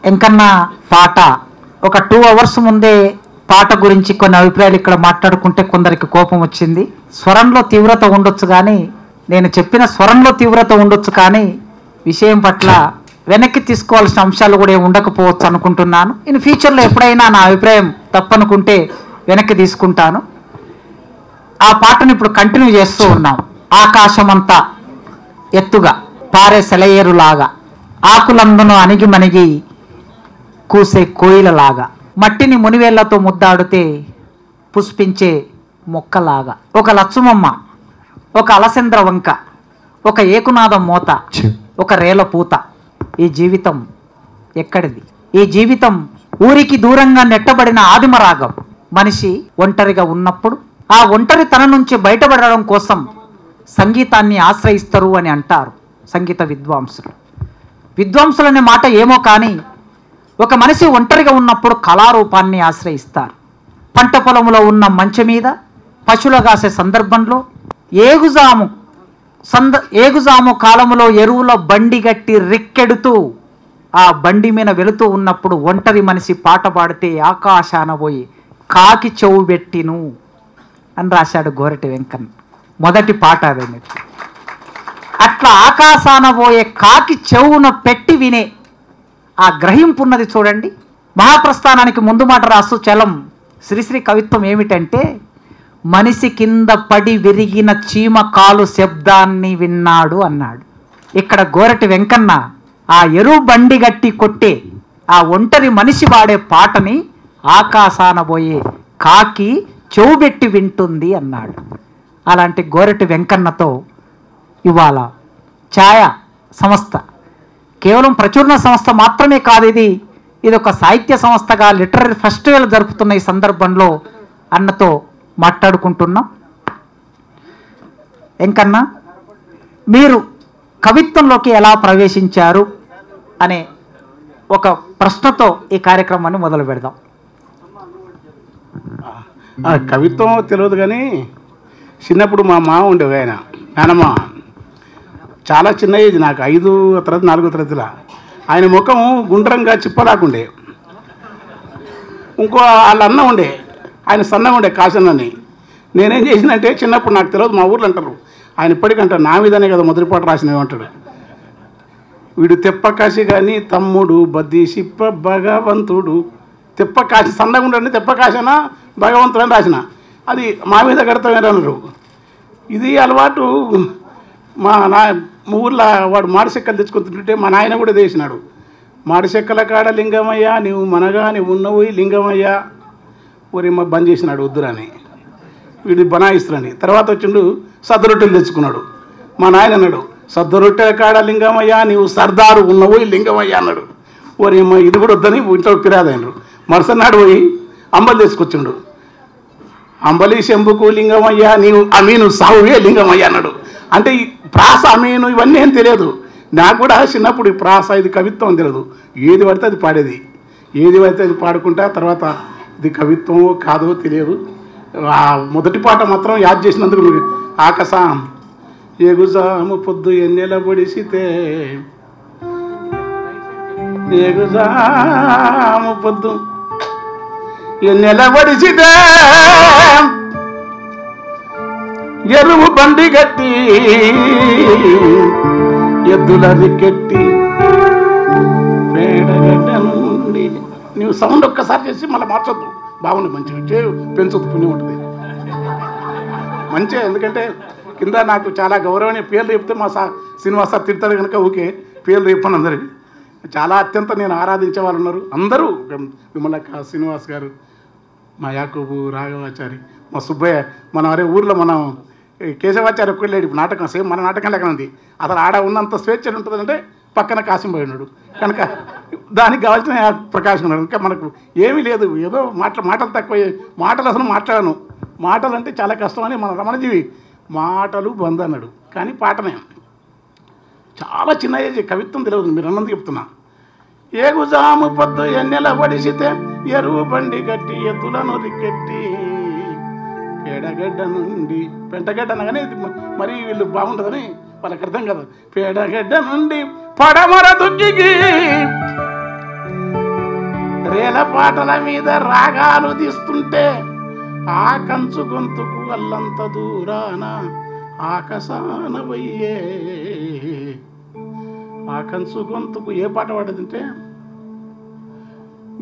వెంకన్న పాట ఒక 2 hours ముందే పాట గురించి కొన్ని అభిప్రాయాలు ఇక్కడ మాట్లాడుకుంటే కొందరికి కోపం వచ్చింది. స్వరంలో తీవ్రత ఉండొచ్చు కానీ, నేను చెప్పిన స్వరంలో తీవ్రత ఉండొచ్చు కానీ విషయం పట్ల వెనక్కి తీసుకోవాల్సిన అంశాలు కూడా ఉండకపోవచ్చు అనుకుంటున్నాను. ఇన్ ఫ్యూచర్లో ఎప్పుడైనా నా అభిప్రాయం తప్పనుకుంటే వెనక్కి తీసుకుంటాను. ఆ పాటను ఇప్పుడు కంటిన్యూ చేస్తూ ఉన్నాం. ఆకాశమంతా ఎత్తుగా పారే సెలయేరులాగా, ఆకులందును అణిగి మణిగి కూసే కోయిలలాగా, మట్టిని మునివేళ్లతో ముద్దాడితే పుష్పించే మొక్కలాగా, ఒక లచ్చుమమ్మ, ఒక అలసంద్ర వంక, ఒక ఏకునాదం మోత, ఒక రేల పూత. ఈ జీవితం ఎక్కడిది? ఈ జీవితం ఊరికి దూరంగా నెట్టబడిన ఆదిమ రాగం. మనిషి ఒంటరిగా ఉన్నప్పుడు ఆ ఒంటరితనం నుంచి బయటపడడం కోసం సంగీతాన్ని ఆశ్రయిస్తారు అని అంటారు సంగీత విద్వాంసులు. విద్వాంసులనే మాట ఏమో కానీ ఒక మనిషి ఒంటరిగా ఉన్నప్పుడు కళారూపాన్ని ఆశ్రయిస్తారు. పంట పొలంలో ఉన్న మంచె మీద పశువులు కాసే సందర్భంలో ఏగుజాము కాలములో ఎరువుల బండి గట్టి రిక్కెడుతూ ఆ బండి మీద వెళుతూ ఉన్నప్పుడు ఒంటరి మనిషి పాట పాడితే ఆకాశాన పోయి కాకి చెవు పెట్టిను అని రాశాడు గోరటి వెంకన్న. మొదటి పాట అదే. అట్లా ఆకాశాన పోయే కాకి చెవున పెట్టి వినే ఆ గ్రహింపు ఉన్నది చూడండి. మహాప్రస్థానానికి ముందు మాట రాస్తూ చలం శ్రీశ్రీ కవిత్వం ఏమిటంటే, మనిషి కింద పడి విరిగిన చీమ కాలు శబ్దాన్ని విన్నాడు అన్నాడు. ఇక్కడ గోరటి వెంకన్న ఆ ఎరువు బండి గట్టి కొట్టే ఆ ఒంటరి మనిషి వాడే పాటని ఆకాశాన పోయే కాకి చెవుబెట్టి వింటుంది అన్నాడు. అలాంటి గోరటి వెంకన్నతో ఇవాళ ఛాయ సంస్థ కేవలం ప్రచురణ సంస్థ మాత్రమే కాదు, ఇది ఒక సాహిత్య సంస్థగా లిటరరీ ఫెస్టివల్ జరుపుతున్న ఈ సందర్భంలో అన్నతో మాట్లాడుకుంటున్నాం. వెంకన్న, మీరు కవిత్వంలోకి ఎలా ప్రవేశించారు అనే ఒక ప్రశ్నతో ఈ కార్యక్రమాన్ని మొదలు పెడదాం. కవిత్వం తెలియదు కానీ చిన్నప్పుడు మా మామ ఉండేవి, ఆయన నానమ్మ, చాలా చిన్న ఏజ్ నాకు, 5వ తరగతి 4వ తరగతిలో. ఆయన ముఖం గుండ్రంగా చిప్పలాకుండే. ఇంకో వాళ్ళ అన్న ఉండే, ఆయన సన్నగా ఉండే, కాశన్నని. నేనేం చేసినంటే చిన్నప్పుడు నాకు తెలియదు, మా ఊర్లో అంటారు, ఆయన ఇప్పటికంటారు నా మీదనే కదా మొదటి పాట రాసినవి అంటాడు. వీడు తెప్పకాశి కానీ తమ్ముడు బద్ది సిప్ప భగవంతుడు, తెప్పకాశి సన్నగా ఉండని తెప్పకాశన భగవంతుడు అని రాసిన, అది మా మీద కడతామని అన్నారు. ఇది అలవాటు. మా ఊర్లో వాడు మాడిచెక్కలు తెచ్చుకుంటుంటే మా నాయన కూడా చేసినాడు. మాడిచెక్కల కాడ లింగమయ్య నువ్వు మనగా నువ్వు ఉన్నవు లింగమయ్య ఊరి బంద్ చేసినాడు వద్దురని, వీడు బనాయిస్తురని. తర్వాత వచ్చిండు సద్ద రొట్టెలు తెచ్చుకున్నాడు. మా నాయన అన్నాడు, సద్ద రొట్టెల కాడ లింగమయ్య నువ్వు సర్దారు ఉన్నవు లింగమయ్య అన్నాడు. ఊరి ఇది కూడా వద్దని ఇంట్లో ఫిర్యాదైనరు. మరుసనాడు పోయి అంబలి తెచ్చుకొచ్చిండు. అంబలి శంభుకు లింగమయ్య నీవు అమీను సావువే లింగమయ్య అన్నాడు. అంటే ఈ ప్రాస అమీను ఇవన్నీ ఏం తెలియదు నాకు కూడా. చిన్నప్పుడు ఈ ప్రాస ఇది కవిత్వం అని తెలియదు. ఏది పడితే అది పాడేది, ఏది పడితే అది పాడుకుంటా. తర్వాత ఇది కవిత్వమో కాదో తెలియదు. ఆ మొదటి పాట మాత్రం యాద్ చేసినందుకు ఆకాశం ఎగుజాము పొద్దు ఎన్నెల పొడిసితే, ఎగుజాము పొద్దు ఎన్నెల పొడిసితే ఎరువు బండి గట్టి ఎద్దుల రికెట్టి పేడగడ్డ నుండి. నువ్వు సౌండ్ ఒక్కసారి చేసి మళ్ళీ మార్చొద్దు, బాగుంది, మంచిగా పెంచొద్దు, పుణ్యం ఉంటుంది మంచిగా. ఎందుకంటే కింద నాకు చాలా గౌరవనీయ పేర్లు చెప్తే మా శ్రీనివాస్ సార్ తిడతాడు కనుక ఓకే పేర్లు చెప్పాను. అందరికి చాలా అత్యంత నేను ఆరాధించే వాళ్ళు ఉన్నారు అందరూ. విమలక్క, శ్రీనివాస్ గారు, మా యాకూబు, రాఘవాచారి, మా సుబ్బయ్య. మనం అరే ఊర్లో మనం కేశవాచార్య ఒక్కళ్ళేడు నాటకం సేమ్ మన నాటకం లెక్క ఉంది. అసలు ఆడ ఉన్నంత స్వేచ్ఛ ఉంటుందంటే పక్కన కాసింపోయి ఉన్నాడు కనుక దానికి కావాల్సిన ప్రకాశం ఉన్నాడు. ఇంకా మనకు ఏమీ లేదు, ఏదో మాటలు తక్కువ, మాటలు అసలు మాట్లాడను. మాటలు అంటే చాలా కష్టం అని మన రమణజీవి మాటలు బంద్ అన్నాడు. కానీ పాటనే చాలా చిన్న ఏజ్, కవిత్వం తెలియదు. మీరు అన్నందుకు చెప్తున్నా. ఏగుజాము పొద్దు ఎన్నెల పడిసితే ఎరువు బండి గట్టి ఎద్దులను రికెట్టి పేడగడ్డ నుండి, పెంటగడ్డ అనగానే మరి వీళ్ళు బాగుంటుందని వాళ్ళకి అర్థం కదా. పేడగడ్డ నుండి పడమర దుక్కికి రేల పాటల మీద రాగాలు తీస్తుంటే ఆ కంచు గొంతుకు అల్లంత దూరాన ఆకాశాన వయ్యే. ఆ కంచు గొంతుకు ఏ పాట పాడదంటే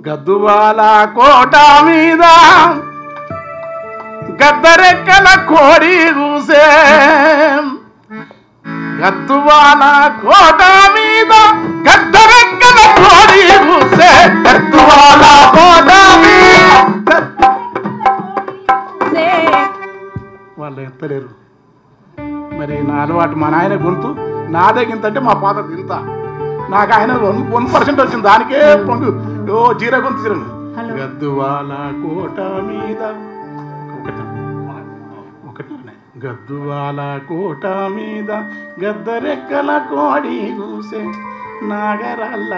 గద్దువాల కోట మీద గద్దరెక్కల కోడి కూసే. గద్దువాల కోట మీద గద్దరెక్కల కోడి కూసే. గద్దువాల కోట మీద వాళ్ళు ఎత్తలేరు. మరి నా అలవాటు మా నాయన గొంతు నాదే గింతంటే మా ఫాదర్ ఇంత. నాకు ఆయన 1% వచ్చింది, దానికే పొంగు జీర గొంతు చిరను. గద్దువాల కోట మీద ఒకటి గద్దువాల కోట మీద గద్దరెక్కల కోడి కూసే. నాగరల్ల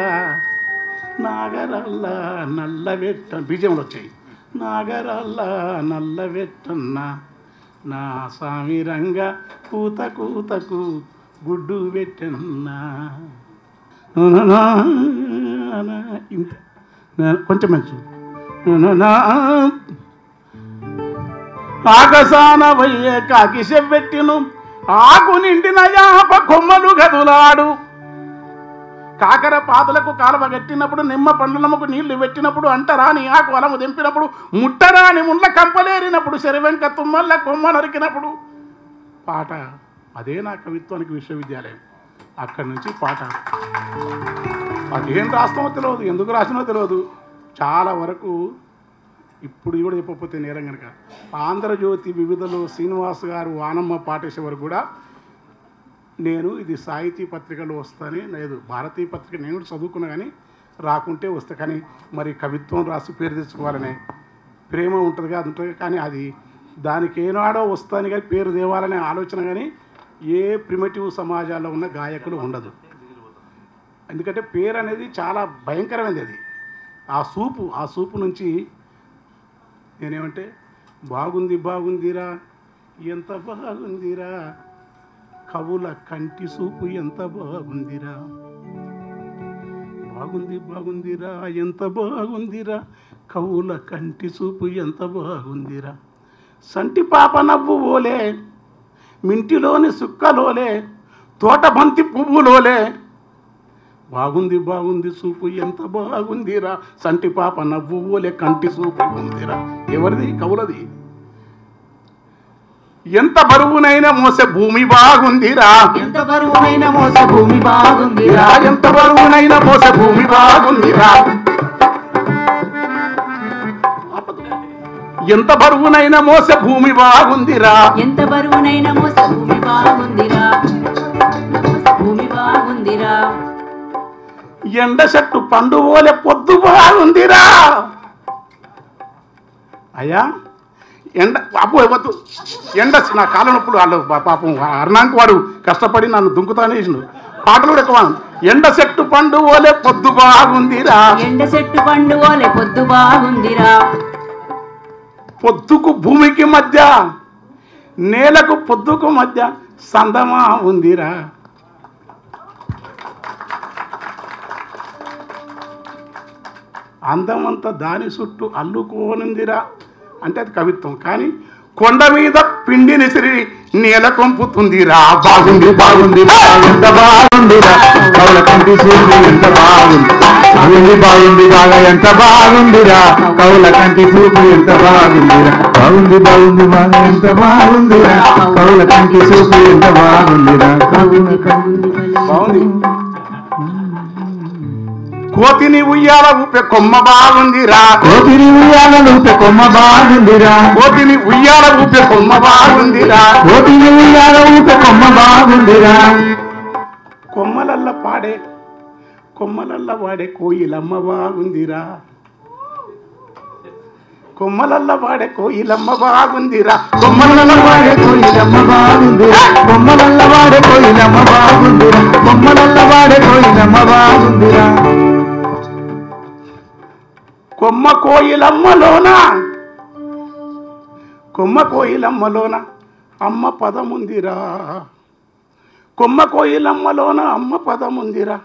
నాగరల్ల నల్ల వెట్ట బీజంలో వచ్చాయి. నాగరల్ల నల్ల వెట్టన్న నా స్వామి రంగ కూత కూతకు గుడ్డు పెట్టన్నా. ఇంత కొంచెం మంచి ఆకాశాన వయ్యే కాకి చెవ్వెట్టిను ఆకు నిండిన యాప కొమ్మలు గదులాడు. కాకర పాదులకు కాలువ కట్టినప్పుడు నిమ్మ పండ్లముకు నీళ్లు పెట్టినప్పుడు అంటరాని ఆకు అలము దింపినప్పుడు ముట్టరాని ముండ్ల కంపలేరినప్పుడు శరవెంక తుమ్మల్ల కొమ్మ నరికినప్పుడు పాట. అదే నా కవిత్వానికి విశ్వవిద్యాలయం. అక్కడి నుంచి పాట. అదేం రాస్తామో తెలియదు, ఎందుకు రాసినో తెలియదు. చాలా వరకు ఇప్పుడు కూడా చెప్పకపోతే నేరం కనుక ఆంధ్రజ్యోతి వివిధలో శ్రీనివాస్ గారు వానమ్మ పాటేసే వరకు కూడా నేను ఇది సాహితీ పత్రికలో వస్తానే లేదు, భారతీయ పత్రిక నేను కూడా చదువుకున్నా కానీ రాకుంటే వస్తా. కానీ మరి కవిత్వం రాసి పేరు తెచ్చుకోవాలనే ప్రేమ ఉంటుంది, అది ఉంటుంది. కానీ అది దానికి ఏనాడో వస్తాను కానీ పేరు తేవాలనే ఆలోచన కానీ ఏ ప్రిమిటివ్ సమాజాల్లో ఉన్న గాయకులు ఉండదు. ఎందుకంటే పేరు అనేది చాలా భయంకరమైనది. అది ఆ సూపు నుంచి నేనేమంటే బాగుంది బాగుందిరా ఎంత బాగుందిరా కవుల కంటి సూపు ఎంత బాగుందిరా. బాగుంది బాగుందిరా ఎంత బాగుందిరా కవుల కంటి సూపు ఎంత బాగుందిరా. సంటి పాప నవ్వు ఓలే మింటిలోని సుక్కలోలే తోట బంతి పువ్వులోలే. బాగుంది బాగుంది సూపు ఎంత బాగుందిరా సంటి పాప నవ్వు ఓలే కంటి సూపు ఉందిరా. ఎవరిది? కవులది. ఎంత బరువునైనా మోసే భూమి బాగుందిరా. ఎంత బరువునైనా మోసే భూమి బాగుందిరా. ఎంత బరువునైనా మోసే భూమి బాగుందిరా. ఎంత బరువునైనా మోసే భూమి బాగుందిరా. ఎంత బరువునైనా మోసే భూమి బాగుందిరా. భూమి బాగుందిరా. ఎండ చెట్టు పండు ఓలే పొద్దు బాగుందిరా. అయ్యా ఎండ అప్పు ఇవ్వద్దు. ఎండ నా కాళ్ళ నొప్పులు వాళ్ళు పాపం అర్ణాంక్ వాడు కష్టపడి నన్ను దుంకుతానే వేసిండు. పాటలు కూడా ఎక్కువ. ఎండ చెట్టు పండు ఓలే పొద్దు బాగుందిరా. ఎండ చెట్టు పండు ఓలే పొద్దు బాగుందిరా. పొద్దుకు భూమికి మధ్య నేలకు పొద్దుకు మధ్య సందమా ఉందిరా. అందమంతా దాని చుట్టూ అల్లుకోనుందిరా అంటే అది కవిత్వం. కానీ కొండ మీద పిండిని సిరి నేల కొంపుతుందిరా. బాగుంది బాగుంది ఎంత బాగుందిరా కవుల కంటి సూపు ఎంత బాగుంది. బాగుంది బాగుంది బాగా ఎంత బాగుందిరా కవుల కంటి సూపు ఎంత బాగుందిరా. బాగుంది బాగుంది బాగా ఎంత బాగుందిరా కవుల కంటి సూపు ఎంత బాగుందిరా. బాగుంది. కోతిని ఉయ్యాల ఊపే కొమ్మ బాగుందిరా. కోతిని ఉయ్యాల ఊపే కొమ్మ బాగుందిరా. కోతిని ఉయ్యాల ఊపే కొమ్మ బాగుందిరా. కోతిని ఉయ్యాల ఊపే కొమ్మ బాగుందిరా. కొమ్మలల్ల వాడే కోయిలమ్మ బాగుందిరా. కొమ్మలల్ల వాడే కోయిలమ్మ బాగుందిరా. కొమ్మలల్ల వాడే కోయిలమ్మ బాగుందిరా. కొమ్మలల్ల వాడే కోయిలమ్మ బాగుందిరా. కొమ్మలల్ల వాడే కోయిలమ్మ బాగుందిరా. కొమ్మ కోయిలమ్మలోన అమ్మ పదముందిరా. కొమ్మ కోయిలమ్మలోన అమ్మ పదముందిరా.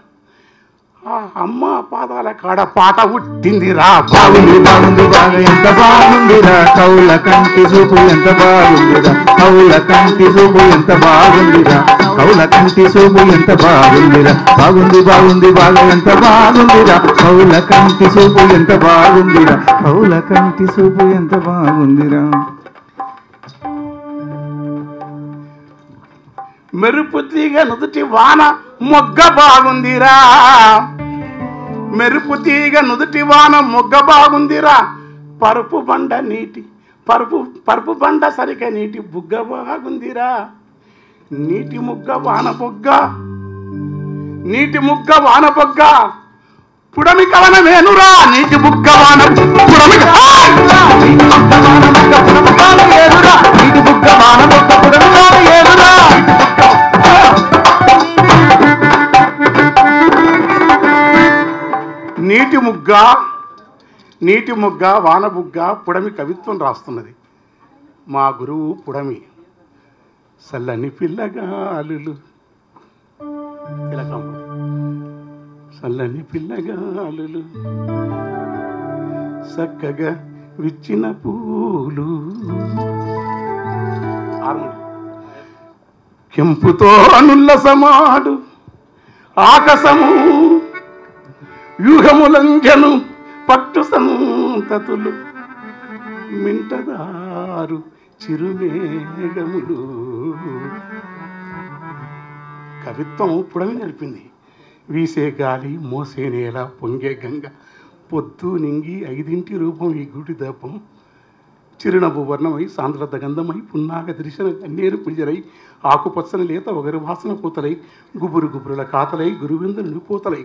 ఆ అమ్మ పాదాల కాడ పాట పుట్టిందిరా. బాగుంది బాగుంది బాగా ఎంత బాగుందిరా, కౌల కంటి చూపు ఎంత బాగుందిరా, కౌల కంటి చూపు ఎంత బాగుందిరా, కౌల కంటి చూపు ఎంత బాగుందిరా, బాగుంది బాగుంది బాగా ఎంత బాగుందిరా, కౌల కంటి చూపు ఎంత బాగుందిరా, కౌల కంటి చూపు ఎంత బాగుందిరా. మెరుపు తీగ నుదుటి వాన మొగ్గ బాగుందిరా, మెరుపు తీగ నుదుటి వాన మొగ్గ బాగుందిరా, పరుపు బండ సరిక నీటి బుగ్గ బాగుందిరా, నీటి ముగ్గ వాన బొగ్గ పుడమి కవనమేనురా, నీటి బుగ్గ వాన పుడమి నీటి బుగ్గ వాన బొగ్గ పుడమి కవనమేనురా. నీటి ముగ్గ వానబుగ్గ పుడమి కవిత్వం రాస్తున్నది మా గురువు పుడమి. సల్లని పిల్లగాలులు చల్లని పిల్లగాలులు చక్కగా విచ్చిన పూలు, కెంపుతో నుల్లసమాడు ఆకాశము, వ్యూహములంజను పట్టు సంతతులు, మింటదారు చిరుమేఘములు. కవిత్వం పుడమి నడిపింది. వీసే గాలి, మోసే నేల, పొంగే గంగ, పొద్దు నింగి 5 రూపం ఈ గుడి దర్పం, చిరునవ్వు వర్ణమై సాంద్రత గంధమై పున్నాగ దృశన కన్నీరు పుంజరై, ఆకుపచ్చని లేత ఒకరి వాసన పూతలై, గుబురుల కాతలై గురువిందు నిలుపోతలై,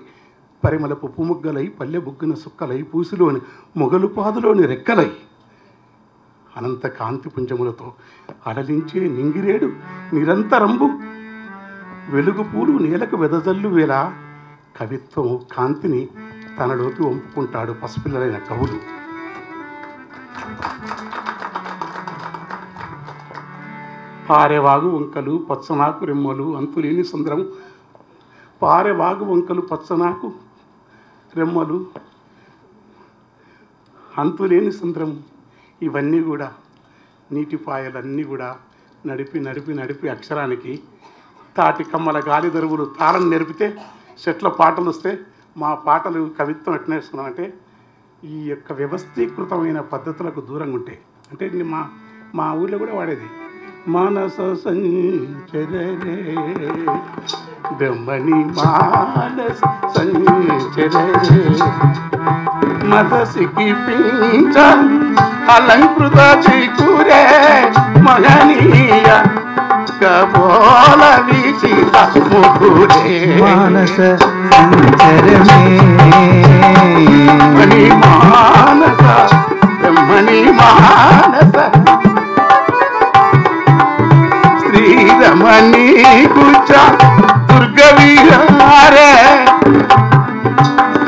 పరిమళపు పుముగ్గలై పల్లె బుగ్గున సుక్కలై, పూసులోని మొగలు పాదులోని రెక్కలై, అనంత కాంతి పుంజములతో అడలించే నింగిరేడు నిరంతరంబు, వెలుగు పూలు నేలకు వెదజల్లు వేళ, కవిత్వం కాంతిని తనలోకి వంపుకుంటాడు పసిపిల్లలైన కవులు. పారెవాగు వంకలు పచ్చనాకు రెమ్మలు అంతులేని సుందరం, పారెవాగు వంకలు పచ్చనాకు రెమ్మలు అంతులేని సుందరం, ఇవన్నీ కూడా నీటిపాయలన్నీ కూడా నడిపి అక్షరానికి తాటి కమ్మల గాలి దరువులు తాళం నేర్పితే చెట్ల పాటలు వస్తే మా పాటలు కవిత్వం ఎట్లా నేర్చుకున్నామంటే ఈ యొక్క వ్యవస్థీకృతమైన పద్ధతులకు దూరంగా ఉంటాయి. అంటే మా ఊళ్ళో కూడా వాడేది మానస సంచరే బ్రహ్మణి మానస సంచరే మదసికి పించ అలంకృత చికురే మహనీయ కబోల విచిత ముకురే మానస సంచరమే మణి మానస బ్రహ్మణి మానస శ్రీరమణి కుచ దుర్గ విహారే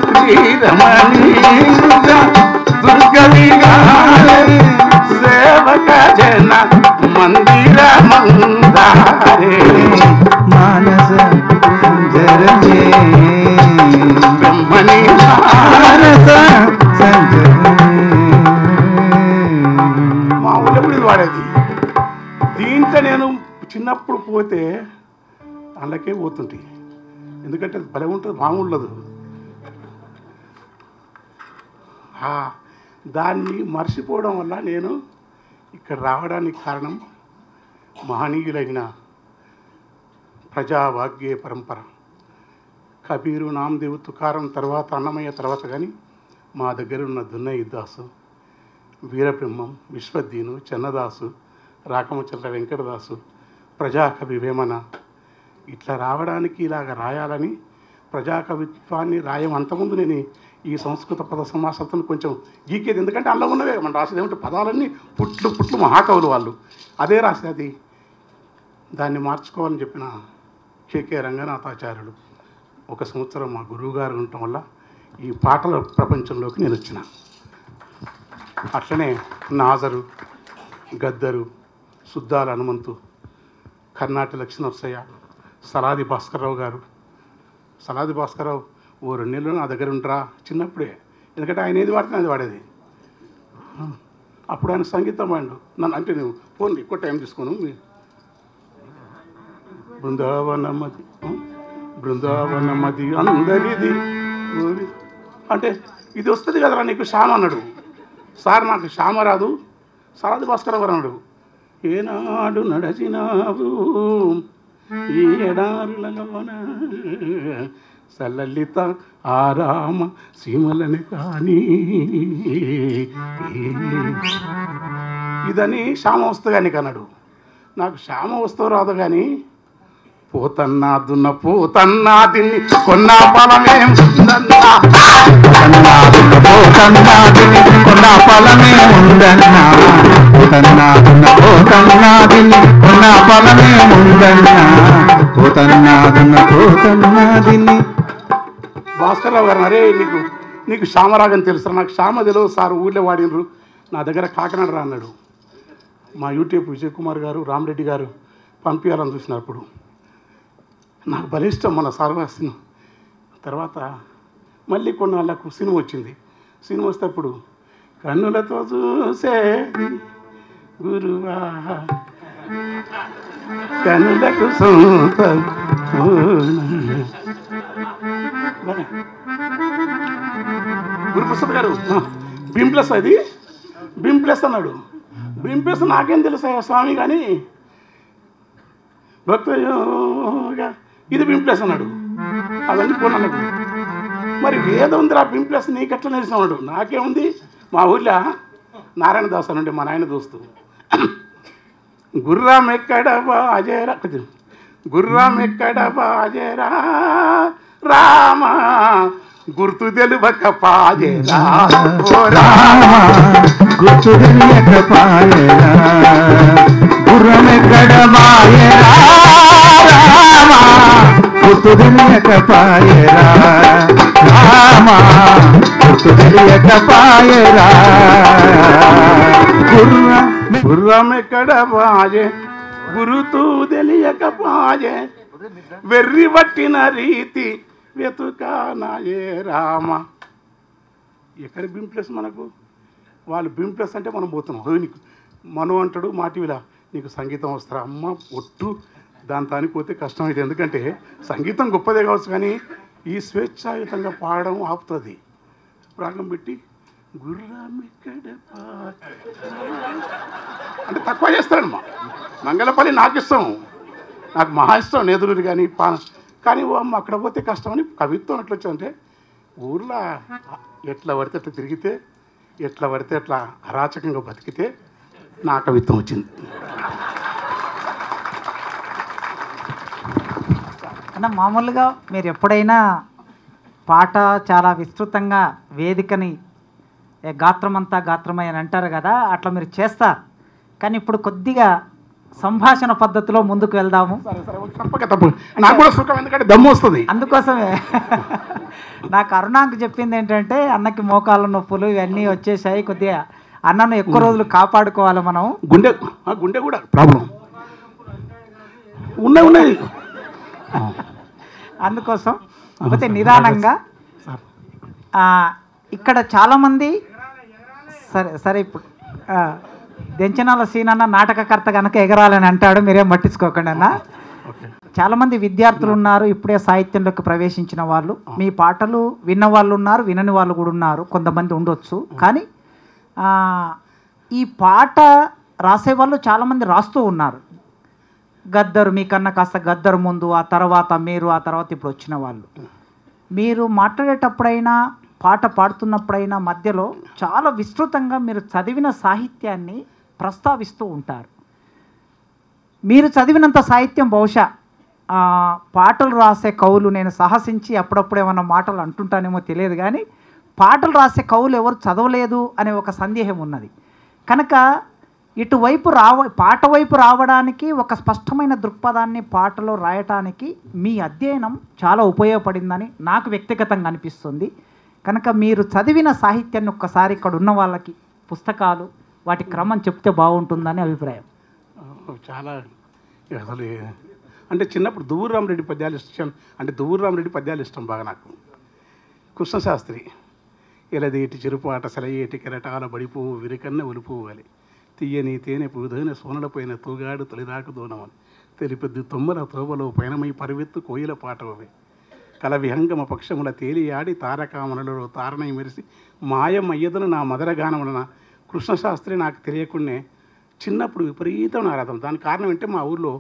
శ్రీరమణి కుచ దుర్గ విహారే సేవక జన మందిర మందారే మానస సంచరమే బ్రహ్మణి మానస సంచరమే. మా ఊళ్ళో కూడా ఇది వాడేది. దీంట్లో నేను చిన్నప్పుడు పోతే అందుకే పోతుంటే, ఎందుకంటే అది భలే ఉంటుంది, మామూలదు. దాన్ని మర్చిపోవడం వల్ల నేను ఇక్కడ రావడానికి కారణం మహనీయులైన ప్రజావాగ్గే పరంపర. కబీరు, నామదేవు, తుకారం తర్వాత అన్నమయ్య తర్వాత కానీ మా దగ్గర ఉన్న దున్నయ్య దాసు, వీరబ్రహ్మం, విశ్వద్దీను, చెన్నదాసు, రాకమచంద్ర వెంకటదాసు, ప్రజాకవి వేమన, ఇట్లా రావడానికి ఇలాగ రాయాలని ప్రజాకవిత్వాన్ని అంతకుముందు నేను ఈ సంస్కృత పద సమాసత్తును కొంచెం గీకేది. ఎందుకంటే అందులో ఉన్నవే మనం రాసేది ఏమంటే పదాలన్నీ పుట్లు మహాకవులు వాళ్ళు అదే రాసేది. దాన్ని మార్చుకోవాలని చెప్పిన కేకే రంగనాథాచార్యులు 1 సంవత్సరం మా గురువుగారు ఉండటం వల్ల ఈ పాటల ప్రపంచంలోకి నేను వచ్చిన. అట్లనే నాజరు, గద్దరు, సుద్దాల హనుమంతు, కర్ణాటి లక్ష్మీనరసయ్య, సలాది భాస్కర్రావు గారు. సలాది భాస్కర్రావు ఓ 2 నెలలు నా దగ్గర ఉంటారా చిన్నప్పుడే, ఎందుకంటే ఆయన ఏది వాడితే అది వాడేది. అప్పుడు ఆయన సంగీతం వాడు నన్ను, అంటే నువ్వు ఫోన్ ఎక్కువ టైం తీసుకోను, బృందావనమది బృందావనమది అందరిది అంటే ఇది వస్తుంది కదరా నీకు శ్యామ అన్నాడు. సార్ నాకు శ్యామ రాదు, సారథి భాస్కర్ గారు అన్నాడు. ఏనాడు నడచినావు ఈ ఎడారులలోన సలలిత ఆరామ సీమలని కానీ ఇదని శ్యామ వస్తుంది నీకు అన్నాడు. నాకు శ్యామ వస్తావు రాదు కానీ పోతన్నా దున్న పోతన్నా తిని కొన్న ఫలమే ఉందన్నా, పోతన్నా దున్న పోతన్నా తిని కొన్న ఫలమే ఉందన్నా, పోతన్నా దున్న పోతన్నా తిని కొన్న ఫలమే ఉందన్నా, పోతన్నా దున్న పోతన్నా తిని. భాస్కర్రావు గారు అరే నీకు శ్యామరాగం తెలుసు, నాకు శ్యామ తెలియదు సార్, ఊళ్ళో వాడినరు, నా దగ్గర కాకినాడ రా అన్నాడు. మా యూట్యూబ్ విజయ్ కుమార్ గారు రామరెడ్డి గారు పంపించాలని చూసినప్పుడు నాకు భలే ఇష్టం మన సార్వాసిన. తర్వాత మళ్ళీ కొన్నాళ్ళకు సినిమా వచ్చింది. సినిమా వస్తేప్పుడు కన్నులతో చూసేది గురువా కన్నులకు సొంత గురుప్రసాద్ గారు బింప్లస్ అది బింప్లస్ అన్నాడు. బింప్లస్ నాకేం తెలుసా స్వామి కానీ భక్తయోగా ఇది బింప్లస్ అన్నాడు. అవన్నీ కొన్నాను. మరి వేదం ఉందిరా బింప్లస్ నీకెట్లా తెలిసినాడు? నాకేముంది, మా ఊళ్ళో నారాయణ దాస్ అని ఉండే మా నాయన దోస్తు, గుర్రం ఎక్కడ బాజేరా గుర్రం ఎక్కడ బాజేరా రామ గుర్తు తెలుబక పాజేరా ఓ రామ గుర్తు తెలియక పాయరా గుర్రమెక్కడ మాయరా రామ గుర్తు తెలియక పాయరా రామ గుర్తు తెలియక పాయరా గుర్రం ఎక్కడ బాజే గురుతూ తెలియక పాజే వెర్రి పట్టిన రీతి వెతుకానాయే రామ. ఎక్కడ బింప్లెస్ మనకు? వాళ్ళు బింప్లెస్ అంటే మనం పోతున్నాం. నీకు మనం అంటాడు మా టీవీలో నీకు సంగీతం వస్తారా అమ్మ ఒట్టు, దాని తానికి పోతే కష్టమైతే, ఎందుకంటే సంగీతం గొప్పదే కావచ్చు కానీ ఈ స్వేచ్ఛాయుతంగా పాడడం ఆపుతుంది. రాగం పెట్టి గుర్రం ఎక్కడ అంటే తక్కువ చేస్తారమ్మా. మంగళపల్లి నాకు ఇష్టం, నాకు మహా ఇష్టం, నేదురుడు కానీ కానీ అమ్మ అక్కడ పోతే కష్టమని కవిత్వం ఎట్లా వచ్చాయంటే ఊర్లో ఎట్లా పడితే అట్లా తిరిగితే, ఎట్లా పడితే అట్లా అరాచకంగా బతికితే నా కవిత్వం వచ్చింది. అన్న మామూలుగా మీరు ఎప్పుడైనా పాట చాలా విస్తృతంగా వేదికని గాత్రమంతా గాత్రమై అని అంటారు కదా, అట్లా మీరు చేస్తారు. కానీ ఇప్పుడు కొద్దిగా సంభాషణ పద్ధతిలో ముందుకు వెళ్దాము. తప్పక తప్పు, నాకు కూడా సుఖం, ఎందుకంటే దమ్ము వస్తుంది. అందుకోసమే నాకు అరుణాకు చెప్పింది ఏంటంటే అన్నకి మోకాళ్ళ నొప్పులు ఇవన్నీ వచ్చేసాయి, కొద్దిగా అన్నను ఎక్కువ రోజులు కాపాడుకోవాలి మనం. గుండె కూడా ప్రాబ్లం ఉన్నాయి. అందుకోసం పోతే నిదానంగా ఇక్కడ చాలామంది సరే ఇప్పుడు దెంచనాల సీన్ అన్న నాటకకర్త కనుక ఎగరాలని అంటాడు, మీరేం పట్టించుకోకండి అన్న. చాలామంది విద్యార్థులు ఉన్నారు, ఇప్పుడే సాహిత్యంలోకి ప్రవేశించిన వాళ్ళు. మీ పాటలు విన్న వాళ్ళు ఉన్నారు, వినని వాళ్ళు కూడా ఉన్నారు, కొంతమంది ఉండొచ్చు. కానీ ఈ పాట రాసేవాళ్ళు చాలామంది రాస్తూ ఉన్నారు. గద్దరు మీకన్నా కాస్త గద్దరు ముందు, ఆ తర్వాత మీరు, ఆ తర్వాత ఇప్పుడు వచ్చిన వాళ్ళు. మీరు మాట్లాడేటప్పుడైనా పాట పాడుతున్నప్పుడైనా మధ్యలో చాలా విస్తృతంగా మీరు చదివిన సాహిత్యాన్ని ప్రస్తావిస్తూ ఉంటారు. మీరు చదివినంత సాహిత్యం బహుశా పాటలు రాసే కవులు, నేను సాహసించి అప్పుడప్పుడు ఏమన్నా మాటలు అంటుంటానేమో తెలియదు కానీ పాటలు రాసే కవులు ఎవరు చదవలేదు అనే ఒక సందేహం ఉన్నది. కనుక ఇటువైపు పాట వైపు రావడానికి, ఒక స్పష్టమైన దృక్పథాన్ని పాటలో రాయటానికి మీ అధ్యయనం చాలా ఉపయోగపడిందని నాకు వ్యక్తిగతంగా అనిపిస్తుంది. కనుక మీరు చదివిన సాహిత్యాన్ని ఒక్కసారి ఇక్కడ ఉన్న వాళ్ళకి పుస్తకాలు వాటి క్రమం చెప్తే బాగుంటుందని అభిప్రాయం. చాలా అసలు అంటే చిన్నప్పుడు దువ్వూరు రామరెడ్డి పద్యాలు ఇష్టం, అంటే దువ్వూరు రామరెడ్డి పద్యాలు ఇష్టం బాగా నాకు. కృష్ణశాస్త్రి ఎలదేటి చెరుపాట సెలయేటి కెరటాల బడిపువ్వు విరికన్న ఒలిపువ్వాలి తీయని తేనె పూదైన సోనలపైన తూగాడు తొలిదాకు దూనమని తెలిపెద్దు తొమ్మల తోబలో పైనమై పరివెత్తు కోయిల పాటవే కల విహంగమ పక్షముల తేలియాడి తారకామలలో తారణై మెరిసి మాయమయ్యదను నా మదరగానములన కృష్ణశాస్త్రి నాకు తెలియకుండానే చిన్నప్పుడు విపరీతం ఆరాధన. దానికి కారణం ఏంటంటే మా ఊళ్ళో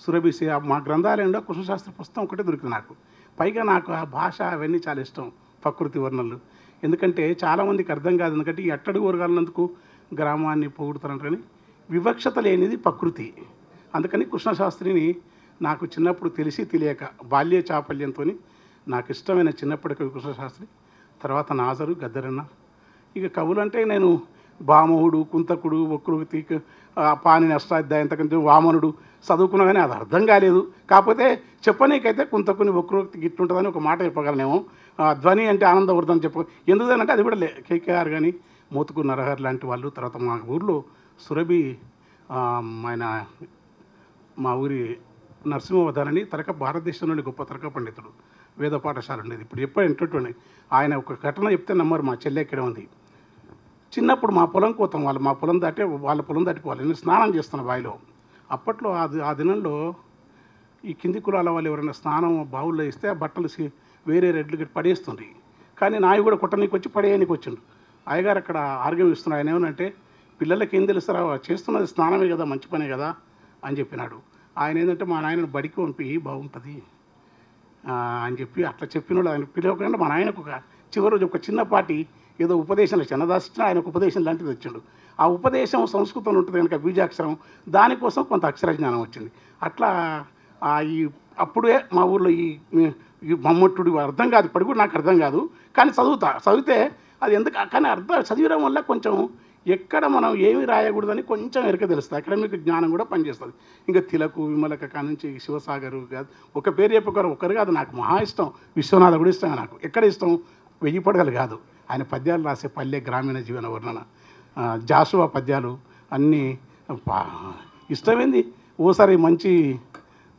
సురభిసి మా గ్రంథాలయంలో కృష్ణశాస్త్రి పుస్తకం ఒకటే దొరికింది నాకు. పైగా నాకు ఆ భాష అవన్నీ చాలా ఇష్టం, ప్రకృతి వర్ణనలు. ఎందుకంటే చాలామందికి అర్థం కాదు, ఎందుకంటే ఈ అట్టడుగు వర్గాలందుకు గ్రామాన్ని పొగుడుతారంటని వివక్షత లేనిది ప్రకృతి. అందుకని కృష్ణశాస్త్రిని నాకు చిన్నప్పుడు తెలిసి తెలియక బాల్య చాపల్యంతో నాకు ఇష్టమైన చిన్నప్పటి కవి కృష్ణశాస్త్రి, తర్వాత నాజరు గద్దరన్న. ఇక కవులు అంటే నేను భామహుడు, కుంతకుడు, వక్రృతి, పాణిని అష్టాధ్యాయం తగ్గ వామనుడు చదువుకున్నా కానీ అది అర్థం కాలేదు. కాకపోతే చెప్పనీకైతే కుంతకుని వక్రోక్తి గిట్టుంటుందని ఒక మాట చెప్పగలనేమో. ధ్వని అంటే ఆనందవర్ధన్ ఎందుకంటే అది కూడా కేకేఆర్ కానీ మోతుకు నరహర్ లాంటి వాళ్ళు. తర్వాత మా ఊర్లో సురభి ఆయన మా ఊరి నరసింహవధానని భారతదేశంలోని గొప్ప తరక పండితుడు, వేద పాఠశాల ఉండేది. ఇప్పుడు ఎప్పుడు ఎంటటువంటి ఆయన ఒక ఘటన చెప్తే నమ్మరు. మా చెల్లె ఎక్కడ ఉంది. చిన్నప్పుడు మా పొలం కోతాం, మా పొలం దాటే వాళ్ళ పొలం దాటిపోవాలి. నేను స్నానం చేస్తాను బావిలో. అప్పట్లో ఆ దినంలో ఈ కింది కులాల వాళ్ళు ఎవరైనా స్నానం బావుల్లో ఇస్తే ఆ బట్టలు వేరే రెడ్లు పడేస్తుంది. కానీ నాయి కూడా కుట్టనీకి వచ్చి పడేయనికి వచ్చిండు. అయ్యగారు అక్కడ ఆర్గ్యం ఇస్తున్నాడు. ఆయన ఏమనంటే పిల్లలకి ఏం తెలుస్తారా, చేస్తున్నది స్నానమే కదా, మంచి పనే కదా అని చెప్పినాడు. ఆయన ఏంటంటే మా నాయనను బడికి పంపి బాగుంటుంది అని చెప్పి అట్లా చెప్పినాడు. ఆయన పిలవకుండా మా నాయనకు ఒక చివరి రోజు ఒక చిన్నపాటి ఏదో ఉపదేశం చిన్నదాసిన ఆయన ఒక ఉపదేశం లాంటిది వచ్చిండు. ఆ ఉపదేశం సంస్కృతంలో ఉంటుంది కనుక బీజాక్షరం, దానికోసం కొంత అక్షర జ్ఞానం వచ్చింది. అట్లా అప్పుడే మా ఊర్లో ఈ మమ్మట్టుడు అర్థం కాదు, ఇప్పటికి కూడా నాకు అర్థం కాదు. కానీ చదివితే అది ఎందుకు కానీ చదివడం వల్ల కొంచెం ఎక్కడ మనం ఏమి రాయకూడదని కొంచెం ఎరక తెలుస్తుంది. అకాడమిక్ జ్ఞానం కూడా పనిచేస్తుంది. ఇంకా తిలకు, విమలక కానుంచి శివసాగరు కాదు, ఒక పేరు చెప్పగారు ఒకరు కాదు, నాకు మహా ఇష్టం. విశ్వనాథ కూడా ఇష్టం నాకు. ఎక్కడ ఇష్టం, 1000 పడగలు కాదు, ఆయన పద్యాలు రాసే పల్లె గ్రామీణ జీవన వర్ణన, జాషువా పద్యాలు అన్నీ ఇష్టమైంది. ఓసారి మంచి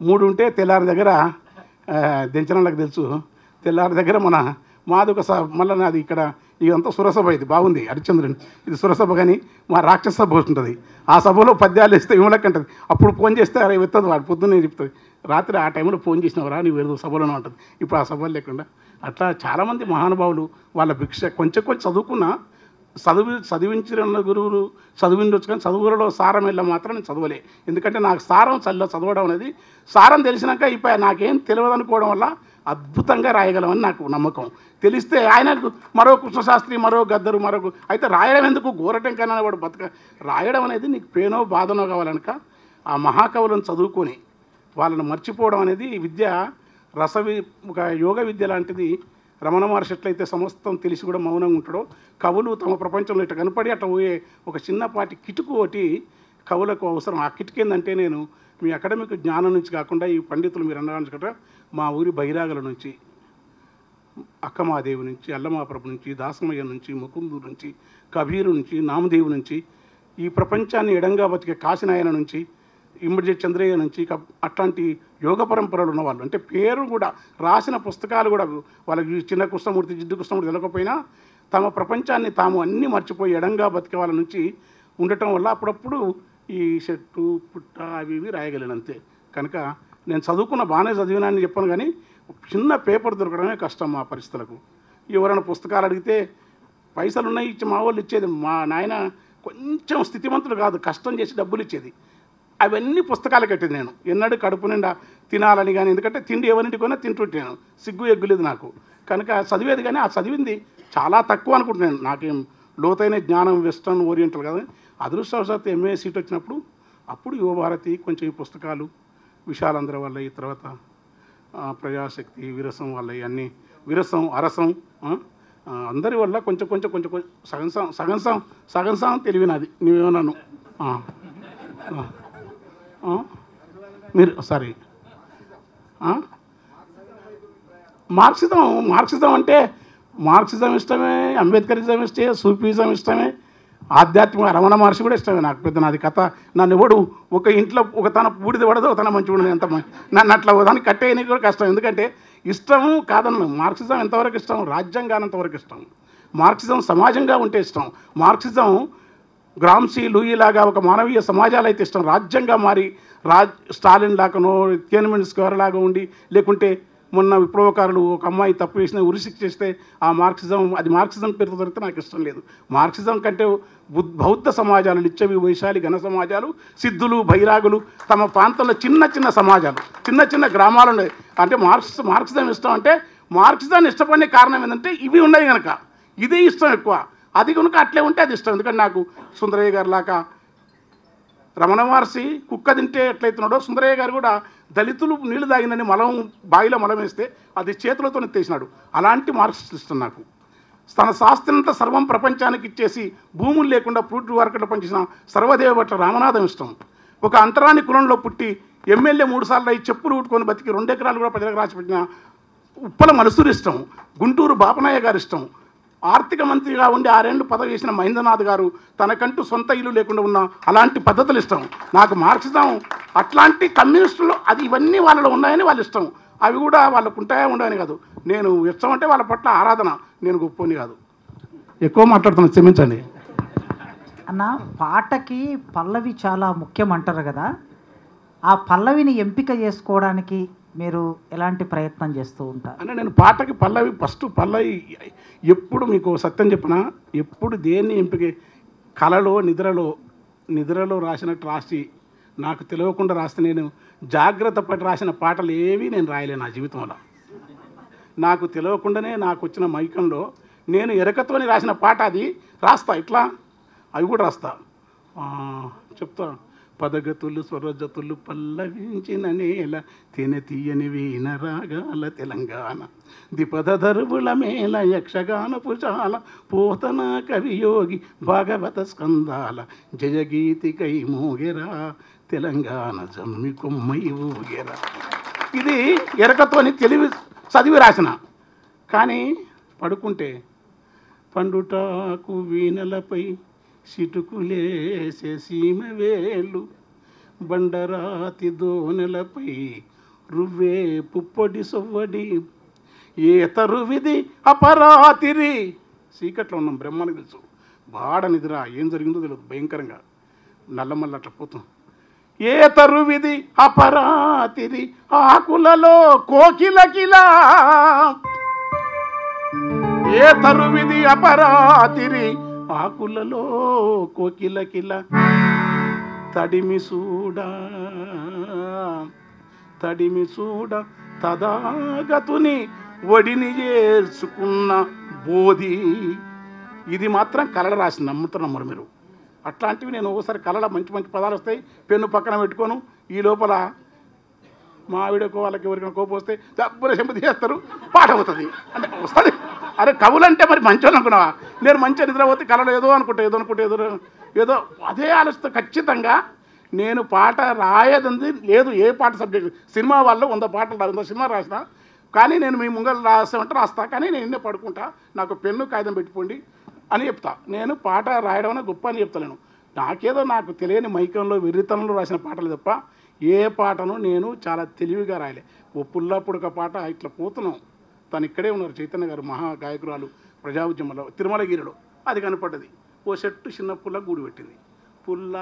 మూడు ఉంటే తెల్లారి దగ్గర దించడానికి తెలుసు, తెల్లారి దగ్గర మాది ఒక మళ్ళీ నాది ఇక్కడ ఇదంతా సురసభ, ఇది బాగుంది హరిశ్చంద్రుని, ఇది సురసభ కానీ మా రాక్షస సభ ఉంటుంది. ఆ సభలో పద్యాలు ఇస్తే విమలకంటది. అప్పుడు ఫోన్ చేస్తే అరే ఎత్తది, వాడు పొద్దున్నే చెప్తుంది. రాత్రి ఆ టైంలో ఫోన్ చేసినవరా నీ వేరు సభలోనే ఉంటుంది. ఇప్పుడు ఆ సభలు లేకుండా అట్లా చాలామంది మహానుభావులు వాళ్ళ భిక్ష కొంచెం చదువుకున్నా చదివించిన గురువులు చదివిండొచ్చు, కానీ చదువులలో సారం వెళ్ళ మాత్రం నేను చదవలే. ఎందుకంటే నాకు సారం చదవడం అనేది సారం తెలిసినాక ఇప్పుడు నాకేం తెలియదు అనుకోవడం వల్ల అద్భుతంగా రాయగలమని నాకు నమ్మకం. తెలిస్తే ఆయనకు మరో కృష్ణశాస్త్రి, మరో గద్దరు, అయితే రాయడం ఎందుకు, గోరటం కన్నా వాడు రాయడం అనేది నీకు పేనో బాధనో కావాలనుక ఆ మహాకవులను చదువుకొని వాళ్ళని మర్చిపోవడం అనేది విద్య ఒక యోగ విద్య లాంటిది. రమణ మహర్షి ఎట్లయితే సమస్తం తెలిసి కూడా మౌనంగా ఉంటాడో, కవులు తమ ప్రపంచంలో ఇట్లా కనపడి అట్లా పోయే ఒక చిన్నపాటి కిటుకు ఒకటి కవులకు అవసరం. ఆ కిటుకు ఏంటంటే నేను మీ అకాడమిక్ జ్ఞానం నుంచి కాకుండా ఈ పండితులు మీరు అన్నగా మా ఊరి బైరాగల నుంచి, అక్కమాదేవి నుంచి, అల్లమాప్రభు నుంచి, దాసమయ్య నుంచి, ముకుందు నుంచి, కబీరు నుంచి, నామదేవు నుంచి, ఈ ప్రపంచాన్ని ఎడంగా బతికే కాశీనాయన నుంచి, ఇమ్మడి చంద్రయ్య నుంచి, అట్లాంటి యోగ పరంపరలు ఉన్నవాళ్ళు, అంటే పేరు కూడా రాసిన పుస్తకాలు కూడా వాళ్ళకి చిన్న కృష్ణమూర్తి, జిడ్డు కృష్ణమూర్తి తెలకపోయినా తమ ప్రపంచాన్ని తాము అన్నీ మర్చిపోయి ఎడంగా బతికే వాళ్ళ నుంచి ఉండటం వల్ల అప్పుడప్పుడు ఈ చెట్టు పుట్ట అవి ఇవి రాయగలిగినంతే. కనుక నేను చదువుకున్న బాగానే చదివినాన్ని చెప్పాను, కానీ చిన్న పేపర్ దొరకడమే కష్టం మా పరిస్థితులకు. ఎవరైనా పుస్తకాలు అడిగితే పైసలు ఉన్నాయి ఇచ్చి మా వాళ్ళు ఇచ్చేది. మా నాయన కొంచెం స్థితిమంతుడు కాదు, కష్టం చేసి డబ్బులు ఇచ్చేది. అవన్నీ పుస్తకాలు కట్టేది. నేను ఎన్నడూ కడుపు నిండా తినాలని కానీ, ఎందుకంటే తిండి ఎవరింటికి పోయినా తింటుంటాను, సిగ్గు ఎగ్గులేదు నాకు. కనుక చదివేది, కానీ ఆ చదివింది చాలా తక్కువ అనుకుంటున్నాను. నాకేం లోతైన జ్ఞానం వెస్టర్న్ ఓరియంటల్ కదా. అదృష్టవశాత్తు ఎంఏ సీట్ వచ్చినప్పుడు అప్పుడు యువభారతి, కొంచెం ఈ పుస్తకాలు విశాలంధ్ర వల్ల, ఈ తర్వాత ప్రజాశక్తి, విరసం వల్ల, ఇవన్నీ విరసం అరసం అందరి వల్ల కొంచెం సగం తెలివినది. నువ్వేమన్నాను మీరు సారీ మార్క్సిజం అంటే మార్క్సిజం ఇష్టమే, అంబేద్కరిజం ఇష్టమే, సూఫీజం ఇష్టమే, ఆధ్యాత్మిక రమణ మహర్షి కూడా ఇష్టమే నాకు. పెద్ద నాది కథ. నన్ను ఎవడు ఒక ఇంట్లో ఒక తన బూడిద పడదో తన మంచి ఉండదు, ఎంత నన్ను అట్లా దాన్ని కట్టేయడానికి కూడా కష్టం. ఎందుకంటే ఇష్టము కాదన్ను. మార్క్సిజం ఎంతవరకు ఇష్టం? రాజ్యాంగానంతవరకు ఇష్టం. మార్క్సిజం సమాజంగా ఉంటే ఇష్టం. మార్క్సిజం గ్రామ్సీ లూయి లాగా ఒక మానవీయ సమాజాలు అయితే ఇష్టం. రాజ్యంగా మారి స్టాలిన్ లాగానో తియనమెన్ స్క్వేర్ లాగా ఉండి, లేకుంటే మొన్న విప్లవకారులు ఒక అమ్మాయి తప్పు చేసిన ఉరిశిక్ష చేస్తే ఆ మార్క్సిజం, అది మార్క్సిజం పేరుతో దొరికితే నాకు ఇష్టం లేదు. మార్క్సిజం కంటే బౌద్ధ సమాజాలు, లిచ్చవి, వైశాలి, ఘన సమాజాలు, సిద్ధులు, బైరాగులు, తమ ప్రాంతంలో చిన్న చిన్న సమాజాలు, చిన్న చిన్న గ్రామాలు ఉన్నాయి. అంటే మార్క్సిజం ఇష్టం అంటే మార్క్సిజాన్ని ఇష్టపడే కారణం ఏంటంటే ఇవి ఉన్నాయి కనుక, ఇదే ఇష్టం ఎక్కువ. అది కనుక అట్లే ఉంటే అది ఇష్టం. ఎందుకంటే నాకు సుందరయ్య గారు లాగా రమణ మహర్షి కుక్క తింటే ఎట్లయితున్నాడో, సుందరయ్య గారు కూడా దళితులు నీళ్లు తాగినని బావిలో మలం వేస్తే అది చేతులతో ఎత్తేసినాడు. అలాంటి మార్క్సిస్ట్ ఇష్టం నాకు. తన శాస్త్రంతో సర్వం ప్రపంచానికి ఇచ్చేసి భూములు లేకుండా ఫ్రూట్ మార్కెట్లో పనిచేసిన సర్వదేవ భట్ల రామనాథం ఇష్టం. ఒక అంటరాని కులంలో పుట్టి ఎమ్మెల్యే 3 సార్లు అయి చెప్పులు ఊటుకొని బతికి 2 ఎకరాలు కూడా ప్రజలకు రాసిపెట్టిన ఉప్పల మనుసూరు ఇష్టం. గుంటూరు బాపనాయ్య గారు ఇష్టం. ఆర్థిక మంత్రిగా ఉండి 6 ఏళ్ళు పదవి చేసిన మహేంద్రనాథ్ గారు తనకంటూ సొంత ఇల్లు లేకుండా ఉన్న అలాంటి పద్ధతులు ఇష్టం నాకు. మార్క్సిజం అట్లాంటి కమ్యూనిస్టులు అది ఇవన్నీ వాళ్ళలో ఉన్నాయని వాళ్ళు ఇష్టం. అవి కూడా వాళ్ళకు ఉంటాయా ఉండవని కాదు. నేను ఇష్టం అంటే వాళ్ళ పట్ల ఆరాధన. నేను గొప్పని కాదు. ఎక్కువ మాట్లాడుతున్నాను, క్షమించండి అన్న. పాటకి పల్లవి చాలా ముఖ్యం అంటారు కదా, ఆ పల్లవిని ఎంపిక చేసుకోవడానికి మీరు ఎలాంటి ప్రయత్నం చేస్తూ ఉంటారు? అంటే నేను పాటకి పల్లవి ఫస్ట్ పల్లవి ఎప్పుడు మీకు సత్యం చెప్పిన, ఎప్పుడు దేన్ని ఎంపిక కళలో నిద్రలో రాసినట్టు రాసి నాకు తెలియకుండా రాస్తే, నేను జాగ్రత్త పడి రాసిన పాటలు ఏవి నేను రాయలేను నా జీవితంలో. నాకు తెలియకుండానే నాకు వచ్చిన మైకంలో నేను ఎరకతోని రాసిన పాట అది రాస్తా. ఇట్లా అవి కూడా రాస్తా. చెప్తా. పదగతులు స్వరజతులు పల్లవించిన నేల తేనె తీయని వీణ రాగాల తెలంగాణ దిపద దరువుల మేళ యక్షగాన పుషాల పోతన కవియోగి భాగవత స్కందాల జయగీతికై మోగెరా తెలంగాణ జమ్మి కొమ్మై ఊగెరా. ఇది ఎరకతోని చదివి రాసిన. కానీ పడుకుంటే పండుటాకు వీణలపై సిటుకులేసే సీమ వేలు బండరాతి దోనెలపై రువ్వే పుప్పొడి సొవ్వడి ఏ తరువిది అపరాతిరి. చీకట్లో ఉన్నాం, బ్రహ్మానికి తెలుసు. బాడ నిద్ర ఏం జరిగిందో తెలియదు, భయంకరంగా నల్లమల్ల అట్లా పోతాం. ఏ తరువిది అపరాతిరి ఆకులలో కోకిలకిలా, ఏ తరువిది అపరాతిరి ఆకులలో కోకిలకిల తడిమి చూడ తదాగతుని ఒడిని చేర్చుకున్న బోధి. ఇది మాత్రం కళలు రాసి నమ్ముతున్నారు మీరు. అట్లాంటివి నేను ఒకసారి కళలో మంచి మంచి పదాలు వస్తాయి, పెన్ను పక్కన పెట్టుకోను. ఈ లోపల మా ఆవిడకు వాళ్ళకి ఎవరికైనా కోపం వస్తే దబ్బున చెంపు చేస్తారు, పాట అవుతుంది. అంటే వస్తుంది. అరే కవులంటే మరి మంచోళ్ళు అనుకున్నావా? నేను మంచిగా నిద్రపోతే కళలో ఏదో ఏదో అదే ఆలోచిస్తే ఖచ్చితంగా నేను పాట రాయదంది లేదు. ఏ పాట సబ్జెక్ట్ సినిమా వాళ్ళు 100 పాటలు 100 సినిమా రాసిన, కానీ నేను మీ ముంగలు రాస్తామంటే రాస్తా, కానీ నేను ఎన్నే పడుకుంటా, నాకు పెన్ను కాగితం పెట్టుకోండి అని చెప్తా. నేను పాట రాయడం అనే గొప్ప అని చెప్తాను. నాకేదో నాకు తెలియని మైకంలో వెర్రితనంలో రాసిన పాటలు తప్ప ఏ పాటను నేను చాలా తెలివిగా రాయలే. ఓ పుల్లప్పుడు ఒక పాట ఇట్లా పోతున్నాం, తను ఇక్కడే ఉన్నారు చైతన్య గారు, మహా గాయకురాలు, ప్రజా ఉద్యమంలో తిరుమలగిరిలో. అది కనపడ్డది. ఓ చెట్టు చిన్న పుల్ల గూడు పెట్టింది. పుల్ల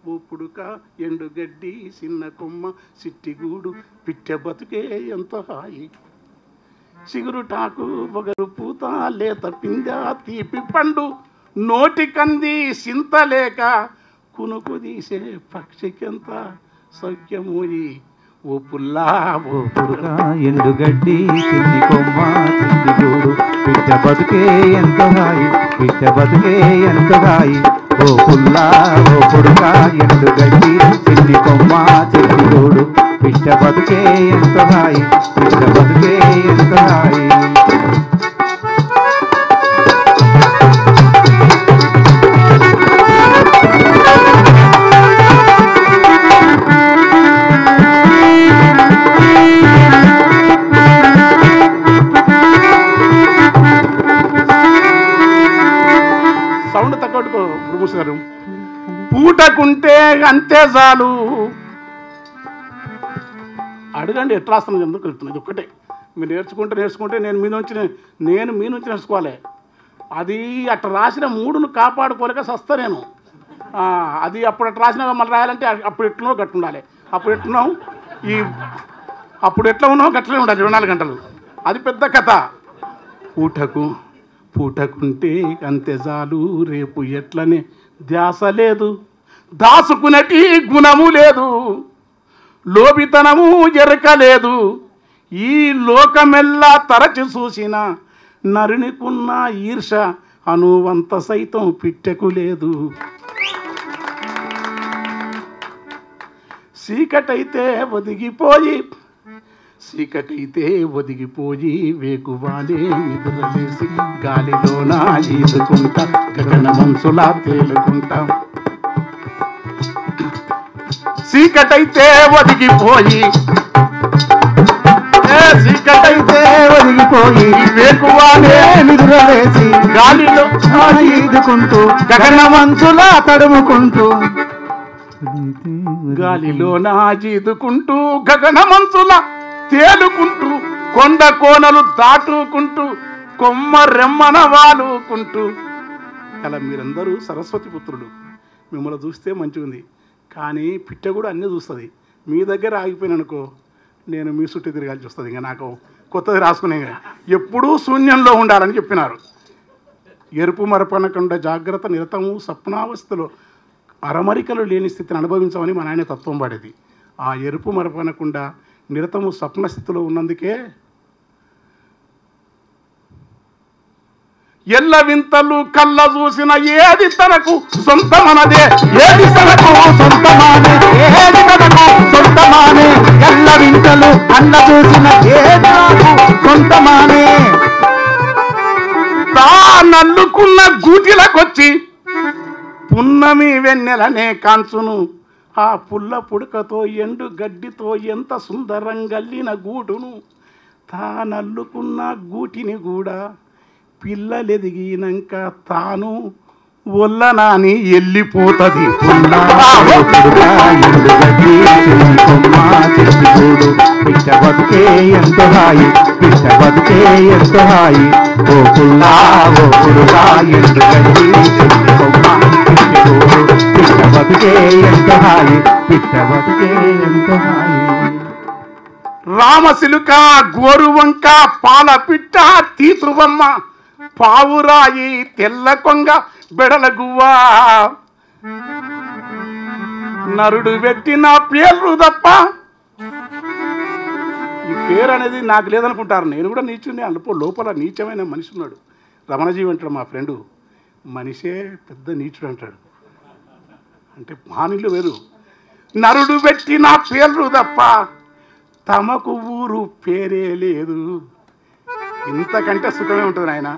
ఓ పుడుక ఎండుగడ్డి చిన్న కొమ్మ సిట్టిగూడు పిట్టె బతుకే ఎంత హాయి, చిగురుటాకు పొగరు పూత లేత పిందె తీపి పండు నోటి కంది సింతలేక కునుకు తీసే పక్షికెంత సౌఖ్యమోయి. ఓ పుల్లా ఓ పుడుక ఎండుగడ్డి చిన్ని కొమ్మ చిట్టిగూడు పిట్ట బతుకే ఎంత హాయి, పిట్ట బతుకే ఎంత హాయి. ఓ పుల్లా ఓ పుడుక ఎండుగడ్డి చిన్ని కొమ్మ చిట్టిగూడు పిట్ట బతుకే ఎంత హాయి, పిట్ట బతుకే ఎంత హాయి. సౌండ్ తక్కువ గారు. పూటకుంటే అంతే చాలు, అడగండి ఎట్లా రాస్తాను ఎందుకు వెళ్తున్నాను. ఇది ఒక్కటే మీరు నేర్చుకుంటే నేను మీ నుంచి నేర్చుకోవాలి. అది అట్లా రాసిన మూడును కాపాడుకోలేక సస్తా నేను. అది అప్పుడు అట్లా రాసినా మళ్ళీ రాయాలంటే అప్పుడు ఎట్లనో గట్టు ఉండాలి. అప్పుడు ఎట్లా ఉన్నావు గట్లనే ఉండాలి 24 గంటలు. అది పెద్ద కథ. పూటకుంటే అంతే చాలు, రేపు ఎట్లనే ధ్యాస లేదు, దాసుకునేటి గుణము లేదు, లోబితనము ఎరకలేదు, ఈ లోకమెల్లా తరచి చూసిన నరునికున్న ఈర్ష అనువంత సైతం పిట్టెకు లేదు. చీకటైతే ఒదిగిపోయి వేకువాలే నిద్రలేసి గాలిలోన ఈదుకుంటా గగన మనసులా తేలుకుంటా. చీకటైతే ఒదిగిపోయి వేకువాలే నిద్రలేసి గాలిలో ఈదుకుంటూ గగన మనసులా తడుముకుంటూ గాలిలోన ఈదుకుంటూ గగన మనసులా తేలుకుంటూ కొండ కోనలు దాటుకుంటూ కొమ్మ రెమ్మన వాలుకుంటూ. అలా మీరందరూ సరస్వతి పుత్రులు. మిమ్మల్ని చూస్తే మంచిగా ఉంది, కానీ పిట్ట కూడా అన్నీ చూస్తుంది. మీ దగ్గర ఆగిపోయిననుకో నేను మీ చుట్టూ తిరగాల్సి వస్తుంది. ఇంకా నాకు కొత్తది రాసుకునే ఎప్పుడూ శూన్యంలో ఉండాలని చెప్పినారు. ఎరుపు మరపనకుండా జాగ్రత్త నిరతము స్వప్నావస్థలో అరమరికలు లేని స్థితిని అనుభవించమని మా నాయన తత్వం పాడేది. ఆ ఎరుపు మరపనకుండా నిరతము స్వప్న స్థితిలో ఉన్నందుకే ఎల్ల వింతలు కళ్ళ చూసిన ఏది తనకు సొంతమనదే, ఏది తనకు సొంతమానే, ఏది తనకు సొంతమానే, ఎల్ల వింతలు కళ్ళ చూసిన ఏది నాకు సొంతమానే. తానల్లుకున్న గూటిలకొచ్చి పున్నమి వెన్నెలనే కాంచును, ఆ పుల్ల పుడకతో ఎండు గడ్డితో ఎంత సుందరంగల్లిన గూటును, తానల్లుకున్న గూటిని కూడా పిల్లలెదిగినాక తాను ఒల్లనాని వెళ్ళిపోతుంది. పిట్ట బతుకే ఎంతో హాయి, పిట్ట బతుకే ఎంతో హాయి, ఓ పుల్లా ఓ పురుగా ఎండు గడ్డి కొమ్మ పిట్ట బతుకే ఎంతో హాయి, పిట్ట బతుకే ఎంతో హాయి. రామసిలుక గోరువంక పాల పిట్ట తీతువమ్మ పావురాయి తెల్ల కొంగ బెడల గువ్వా, నరుడు పెట్టిన పేర్లు తప్ప ఈ పేరు అనేది నాకు లేదనుకుంటారు. నేను కూడా నీచుని అనుకో, లోపల నీచమైన మనిషి ఉన్నాడు. రమణజీవి అంటాడు మా ఫ్రెండు, మనిషే పెద్ద నీచుడు అంటాడు. అంటే మానిలు వేరు. నరుడు పెట్టిన పేర్లు తప్ప తమకు ఊరు పేరే లేదు. ఇంతకంటే సుఖమే ఉంటుంది నాయన.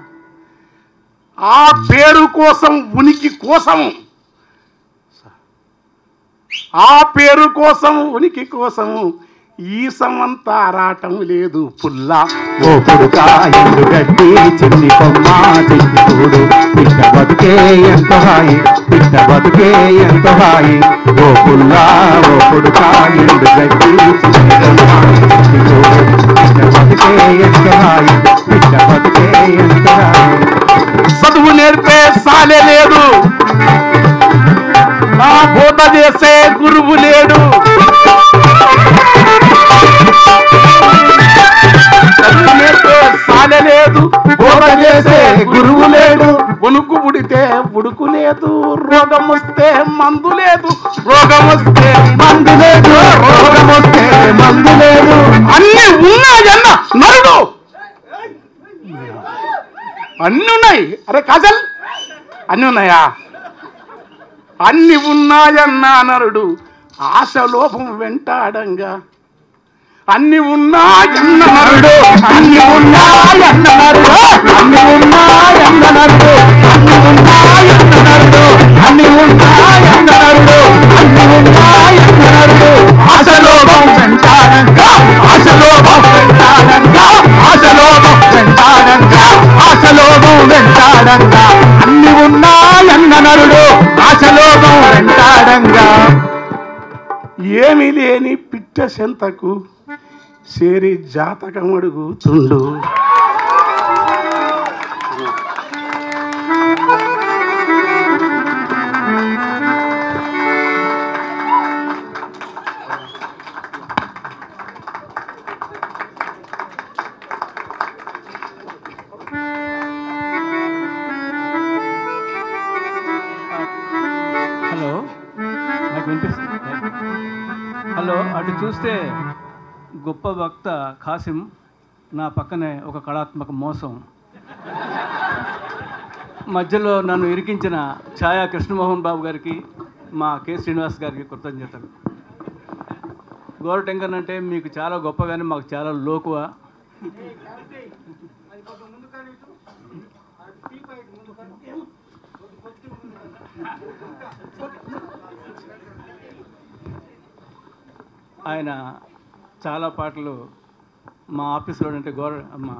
ఆ పేరు కోసం ఉనికి కోసము, ఆ పేరు కోసం ఉనికి కోసము ఈ సమంత ఆరాటం లేదు. పుల్లా ఓ పుడుకా ఎండు గడ్డి చిన్ని కొమ్మ చిన్ని చూడు, పిట్ట బతుకే ఎంతో హాయి, పిట్ట బతుకే ఎంతో హాయి, ఓ పుల్లా ఓ పుడుకా ఎండు గడ్డి చిన్ని కొమ్మ చిన్ని చూడు, పిట్ట బతుకే ఎంతో హాయి, పిట్ట బతుకే ఎంతో హాయి. చదువు నేర్పే సాలే లేదు, నా బోధ చేసే గురువు లేడు. చదువు నేర్పే సాలే లేదు, బోధ చేసే గురువు లేడు. ఉనుకు పుడితే ఉడుకు లేదు, రోగం వస్తే మందు లేదు, రోగం వస్తే మందు లేదు, రోగం వస్తే మందు లేదు. అన్ని ఉన్నాయన్న నరుడు, అన్ని ఉన్నాయి. అరే కాజల్, అన్ని ఉన్నాయా? అన్ని ఉన్నాయన్న నరుడు ఆశలోపం వెంటాడంగా, అన్ని ఉన్నాయన్న నరుడు, అన్ని ఉన్నాయన్న నరుడు, అన్ని ఉన్నాయన్న నరుడు, అన్ని ఉన్నాయన్న నరుడు, అన్ని ఉన్నాయన్న నరుడు, అన్ని ఉన్నాయన్న నరుడు ఆశలోపం వెంటాడంగా, ఆశలోపం వెంటాడంగా, ఆశలోపం వెంటాడంగా, ఆశలోపం వెంటాడంగా, అన్ని ఉన్నాయన్న నరుడు ఆశలోపం వెంటాడంగా. ఏమీ లేని పిట్ట సెంతకు చేరి జాతకం అడుగుతుండు. హలో, నాకు వినిపిస్తుంది. హలో, అటు చూస్తే గొప్ప వక్త ఖాసిం, నా పక్కనే ఒక కళాత్మక మోసం. మధ్యలో నన్ను ఇరికించిన ఛాయా కృష్ణమోహన్ బాబు గారికి, మా కె శ్రీనివాస్ గారికి కృతజ్ఞతలు. గోరటెంకన్ అంటే మీకు చాలా గొప్ప, కానీ మాకు చాలా లోకువ. ఆయన చాలా పాటలు మా ఆఫీస్లో అంటే మా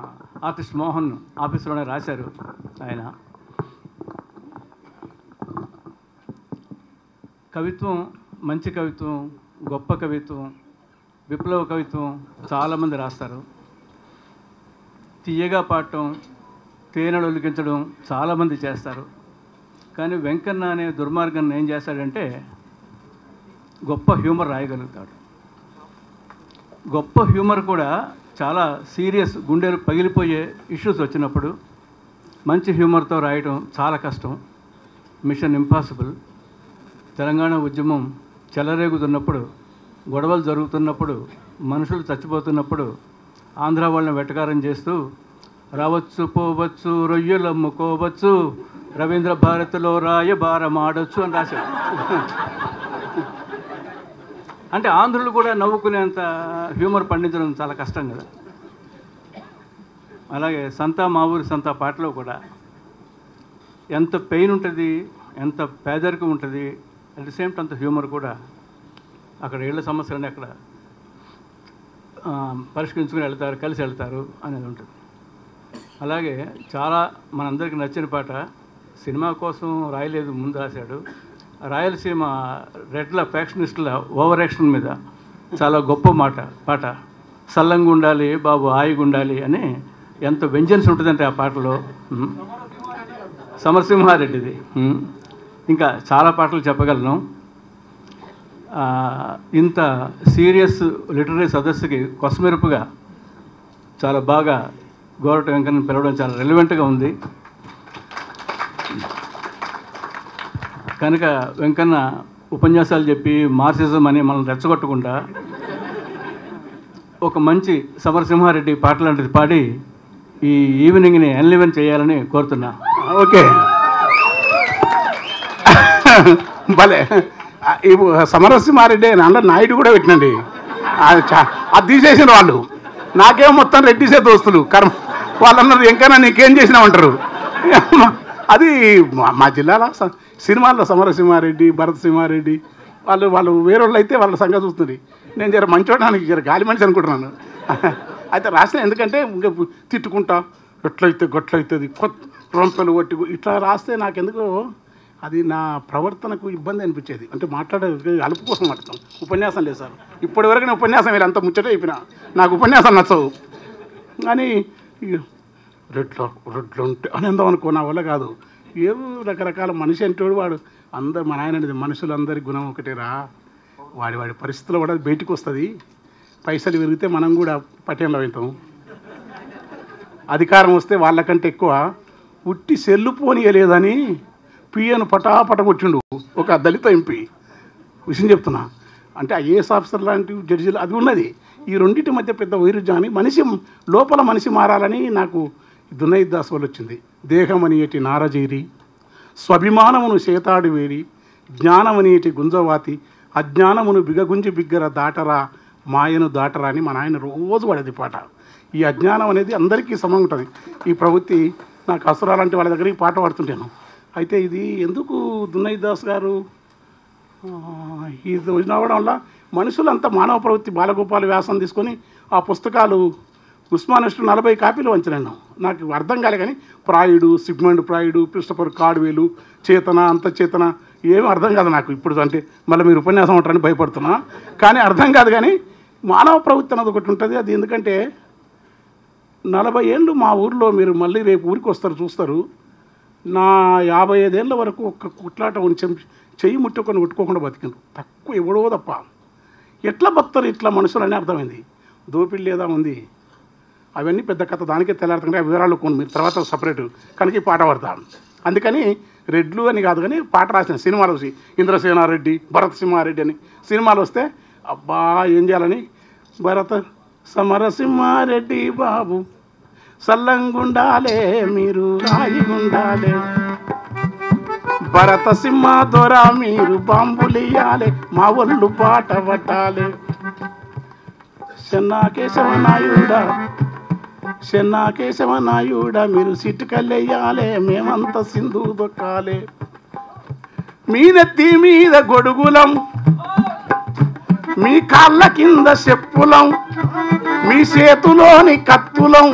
ఆర్టిస్ట్ మోహన్ ఆఫీస్లోనే రాశారు. ఆయన కవిత్వం, మంచి కవిత్వం, గొప్ప కవిత్వం, విప్లవ కవిత్వం చాలామంది రాస్తారు. తీయగా పాడటం, తేనెలు ఒలికించడం చాలామంది చేస్తారు. కానీ వెంకన్న అనే దుర్మార్గాన్ని ఏం చేస్తాడంటే గొప్ప హ్యూమర్ రాయగలుగుతాడు. గొప్ప హ్యూమర్ కూడా చాలా సీరియస్, గుండెలు పగిలిపోయే ఇష్యూస్ వచ్చినప్పుడు మంచి హ్యూమర్తో రాయడం చాలా కష్టం, మిషన్ ఇంపాసిబుల్. తెలంగాణ ఉద్యమం చెలరేగుతున్నప్పుడు, గొడవలు జరుగుతున్నప్పుడు, మనుషులు చచ్చిపోతున్నప్పుడు ఆంధ్ర వాళ్ళని వెటకారం చేస్తూ రావచ్చు పోవచ్చు రొయ్యలు అమ్ముకోవచ్చు, రవీంద్ర భారతిలో రాయబారం ఆడొచ్చు అని రాశాడు. అంటే ఆంధ్రులు కూడా నవ్వుకునేంత హ్యూమర్ పండించడం చాలా కష్టం కదా. అలాగే సంతా మా ఊరి సంతా పాటలో కూడా ఎంత పెయిన్ ఉంటుంది, ఎంత పేదరికం ఉంటుంది, అట్ ది సేమ్ టైం అంత హ్యూమర్ కూడా. అక్కడ ఇళ్ళ సమస్యలని అక్కడ పరిష్కరించుకుని వెళ్తారు, కలిసి వెళ్తారు అనేది ఉంటుంది. అలాగే చాలా మనందరికీ నచ్చిన పాట, సినిమా కోసం రాయలేదు, ముందు రాశాడు. రాయలసీమ రెడ్ల ఫ్యాక్షనిస్టుల ఓవర్ యాక్షన్ మీద చాలా గొప్ప పాట, సల్లంగా ఉండాలి బాబు హాయిగా ఉండాలి అని ఎంత వెంజన్స్ ఉంటుందంటే ఆ పాటలో. సమరసింహారెడ్డిది. ఇంకా చాలా పాటలు చెప్పగలను. ఇంత సీరియస్ లిటరరీ సదస్సుకి కొసమెరుపుగా చాలా బాగా గోరట వెంకన్న పిలవడం చాలా రెలవెంట్గా ఉంది. కనుక వెంకన్న ఉపన్యాసాలు చెప్పి మార్క్సిజం అని మనం రెచ్చగొట్టకుండా ఒక మంచి సమరసింహారెడ్డి పాట లాంటిది పాడి ఈ ఈవినింగ్ని ఎన్లివెన్ చేయాలని కోరుతున్నా. ఓకే, భలే. సమరసింహారెడ్డి అని అందరు నాయుడు కూడా పెట్టినండి, అది తీసేసిన వాళ్ళు. నాకేమో మొత్తం రెడ్డిసే దోస్తులు కర్మ. వాళ్ళన్నారు ఎంకన్నా నీకేం చేసినామంటారు. అది మా జిల్లాలో సినిమాల్లో సమరసింహారెడ్డి, భరత్ సింహారెడ్డి వాళ్ళు వేరేవాళ్ళు అయితే వాళ్ళ సంగతి చూస్తుంది. నేను జర మంచోడానికి జర గాలి మనిషి అనుకుంటున్నాను. అయితే రాసిన ఎందుకంటే ఇంకా తిట్టుకుంటా ఎట్లయితే గట్లయితుంది, కొత్త రొంపలు కొట్టి ఇట్లా రాస్తే నాకెందుకో అది నా ప్రవర్తనకు ఇబ్బంది అనిపించేది. అంటే మాట్లాడే అలుపు కోసం మాట్లాడతాం. ఉపన్యాసం లేదు సార్, ఇప్పటివరకు నేను ఉపన్యాసం వీళ్ళు అంత ముచ్చటే చెప్పిన, నాకు ఉపన్యాసం నచ్చవు. కానీ రెడ్లు ఉంటే అని అందాం అనుకో, నా వల్ల కాదు. ఏవో రకరకాల మనిషి అంటాడు వాడు. అందరు మా నాయన అనేది మనుషులందరి గుణం ఒకటేరా, వాడి పరిస్థితుల్లో కూడా బయటికి వస్తుంది. పైసలు విరిగితే మనం కూడా పట్టణంలో అవుతాం. అధికారం వస్తే వాళ్ళకంటే ఎక్కువ ఉట్టి సెల్లు పోనీయలేదని పిఎను పటాపట కొట్టిండు ఒక దళిత ఎంపీ. విషయం చెప్తున్నా, అంటే ఐఏఎస్ ఆఫీసర్ లాంటి జడ్జిలు అది ఉన్నది. ఈ రెండింటి మధ్య పెద్ద వైరుధ్యాన్ని, మనిషి లోపల మనిషి మారాలని నాకు దునైద్ దాస్ వల్ల వచ్చింది. దేహమనియటి నారజీరి, స్వాభిమానమును చేతాడు వేరి, జ్ఞానమనియటి గుంజవాతి, అజ్ఞానమును బిగగుంజి బిగ్గర దాటరా, మాయను దాటరా అని మా నాయన రోజు పడేది పాట. ఈ అజ్ఞానం అనేది అందరికీ సమంగా ఉంటుంది. ఈ ప్రవృత్తి నాకు అసురాలంటే వాళ్ళ దగ్గర ఈ పాట పాడుతుంటాను. అయితే ఇది ఎందుకు దునైద్ దాస్ గారు ఇది రావడం వల్ల మనుషులంతా మానవ ప్రవృత్తి బాలగోపాల వ్యాసం తీసుకొని ఆ పుస్తకాలు ఉస్మానిస్టు 40 కాపీలు వంచినాను. నాకు అర్థం కాలే, కానీ ప్రాయుడు, సిగ్మండ్ ప్రాయుడు, క్రిస్టఫర్ కార్డ్వేలు, చేతన, అంతచేతన ఏమీ అర్థం కాదు నాకు ఇప్పుడు. అంటే మళ్ళీ మీరు ఉపన్యాసం ఉంటారని భయపడుతున్నా, కానీ అర్థం కాదు. కానీ మానవ ప్రవృత్తి అన్నది ఒకటి ఉంటుంది. అది ఎందుకంటే 40 ఏళ్ళు మా ఊర్లో మీరు మళ్ళీ రేపు ఊరికి వస్తారు చూస్తారు. నా 55 ఏళ్ళ వరకు ఒక్క కుట్లాట చెయ్యి ముట్టుకొని కొట్టుకోకుండా బతికిండ్రు. తక్కువ ఎవడో తప్ప. ఎట్లా బతుతారు ఇట్లా మనుషులు అని అర్థమైంది. దోపిడి లేదా ఉంది అవన్నీ పెద్ద కథ, దానికే తెల్లారుతుంటే ఆ వివరాలు కొన్ని మీరు తర్వాత సపరేట్ కనుక ఈ పాట పడతాం. అందుకని రెడ్లు అని కాదు కానీ పాట రాసిన సినిమాలు వచ్చి ఇంద్రసేనారెడ్డి, భరత్ సింహారెడ్డి అని సినిమాలు వస్తే అబ్బా ఏం చేయాలని భరత సమరసింహారెడ్డి బాబు సల్లంగుండాలే మీరు రాయిగుండాలే, భరత సింహ దొర మీరు బాంబులియాలే మా ఒళ్ళు పాట పట్టాలే, చెన్నా కేశవనాయుడా మీరు సిట్టుకల్లెయ్యాలే మేమంతా సింధు దొక్కాలే, మీ నెత్తి మీద గొడుగులం మీ కాళ్ళ కింద చెప్పులం మీ చేతులోని కత్తులం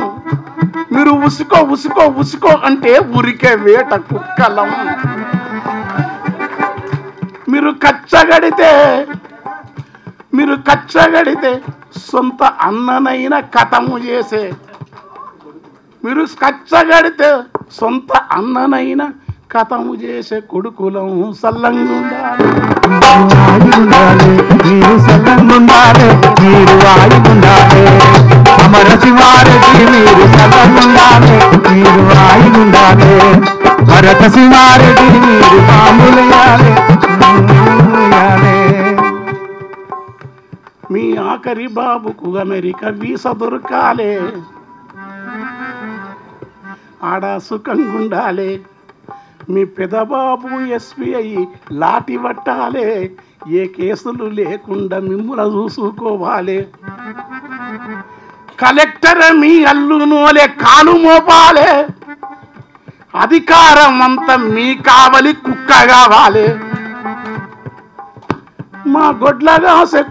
మీరు ఉసుకో ఉసుకో ఉసుకో అంటే ఉరికే వేట కుక్కలం, మీరు కచ్చగడితే సొంత అన్ననైన కథము చేసే, మీరు కచ్చగడితే సొంత అన్ననైన కథము చేసే కొడుకులం సల్లంగుండాలి మీరు సల్లంగుండాలి మీరు వాయుగుండాలి, సమరసింహారెడ్డి మీరు సల్లంగుండాలి మీరు వాయుగుండాలి, భరత సింహారెడ్డి మీరు పాములేయాలి. మీ ఆఖరి బాబుకు అమెరికా వీసా దొరకాలే ఆడ సుఖంగుండాలే, మీ పెదబాబు ఎస్బీఐ లాఠీ పట్టాలే ఏ కేసులు లేకుండా మిమ్ముల చూసుకోవాలి, కలెక్టర్ మీ అల్లునోలే కాలు మోపాలే అధికారం అంతా మీ కావలి కుక్క కావాలి, మా గొడ్లగాసే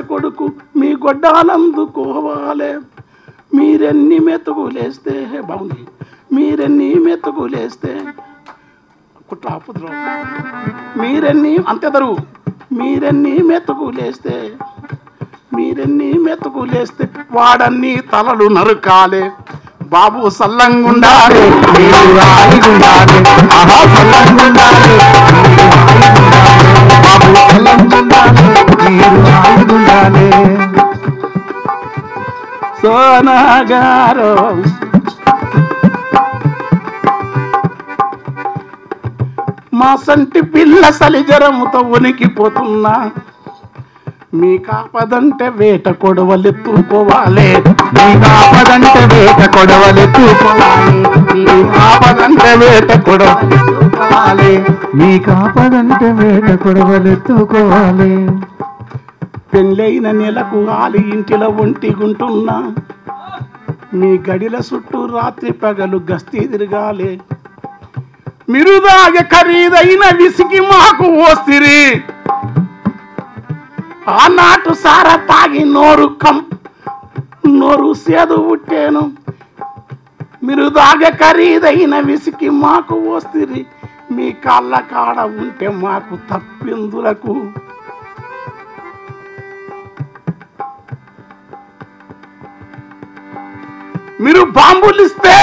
కొడుకు మీ గొడ్డాలందుకోవాలి, మీరెన్ని మెతుకులేస్తే బాగుంది మీరెన్ని మెతుకులేస్తే కుట్ర ఆపుద్రు మీరెన్ని అంతెదరు మీరెన్ని మెతుకులేస్తే వాడన్ని తలలు నరుకాలే, బాబు సల్లంగుండాలి మీరు వాయుగుండాలి ఆహా సల్లంగుండాలి బాబు సల్లంగుండాలి మీరు వాయుగుండాలి. సోనాగారో మా సంటి పిల్ల సలిజరముతో ఉనికిపోతున్నా మీ కాపదంటే వేట కొడవలెత్తుకోవాలి, మీ కాపదంటే వేట కొడవలెత్తుకోవాలి, మీ కాపదంటే వేట కొడవలెత్తుకోవాలి, మీ కాపదంటే వేట కొడవలెత్తుకోవాలి. పెళ్ళైన నెలకు ఆలి ఇంటిలో ఒంటిగుంటున్నా మీ గడిల చుట్టూ రాత్రి పగలు గస్తీ తిరగాలి, మీరు దాగే ఖరీదైన విసికి మాకు ఓస్తిరి ఆనాటు సార తాగి నోరు సేదు పుట్టేను, మీరు దాగే ఖరీదైన విసికి మాకు ఓస్తిరి మీ కాళ్ళ కాడ ఉంటే మాకు తప్పిందులకు, మీరు బాంబులిస్తే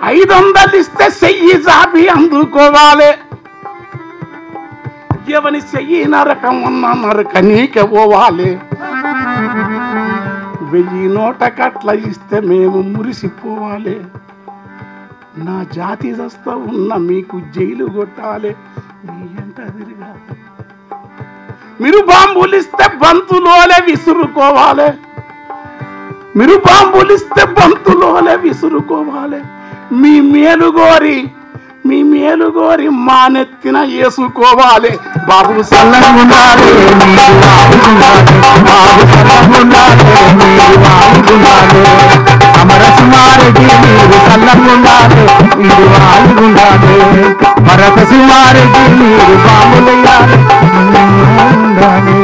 500 ఇస్తే చెయ్యి జాబి అందుకోవాలి, ఎవని చెయ్యి నరకం ఉన్న నరక నీకే పోవాలి, 1000 నోట కట్ల ఇస్తే మేము మురిసిపోవాలి, నా జాతి దస్తా ఉన్న మీకు జైలు కొట్టాలి మీ ఎంట తిరగాలి, మీరు బాంబులిస్తే బంతులోలే విసురుకోవాలి, మీరు బాంబులిస్తే బంతులోలే విసురుకోవాలి, మీ మేలుగోరి మానెత్తిన వేసుకోవాలి, బాబు సల్లంగుండాలి మీరు వాయుగుండాలి బాబు సల్లంగుండాలి మీరు వాయుగుండాలి, సమరసింహారెడ్డి మీరు సల్లంగుండాలి మీరు వాయుగుండాలి, భరత సింహారెడ్డి మీరు బాంబులేయాలి ఉండాలి.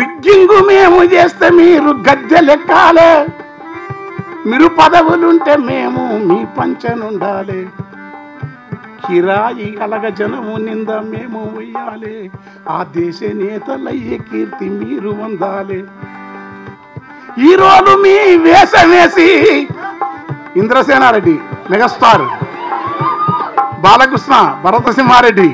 రిగ్గింగు మేము చేస్తే మీరు గద్దెలెక్కాలే, మీరు పదవులుంటే మేము మీ పంచనుండాలి, కిరాయి అలగ జనము నింద మేము వెయ్యాలే, ఆ దేశ నేతలయ్యే కీర్తి మీరు వందాలే. ఈరోజు మీ వేషం వేసి ఇంద్రసేనారెడ్డి మెగాస్టార్, బాలకృష్ణ, భరతసింహారెడ్డి,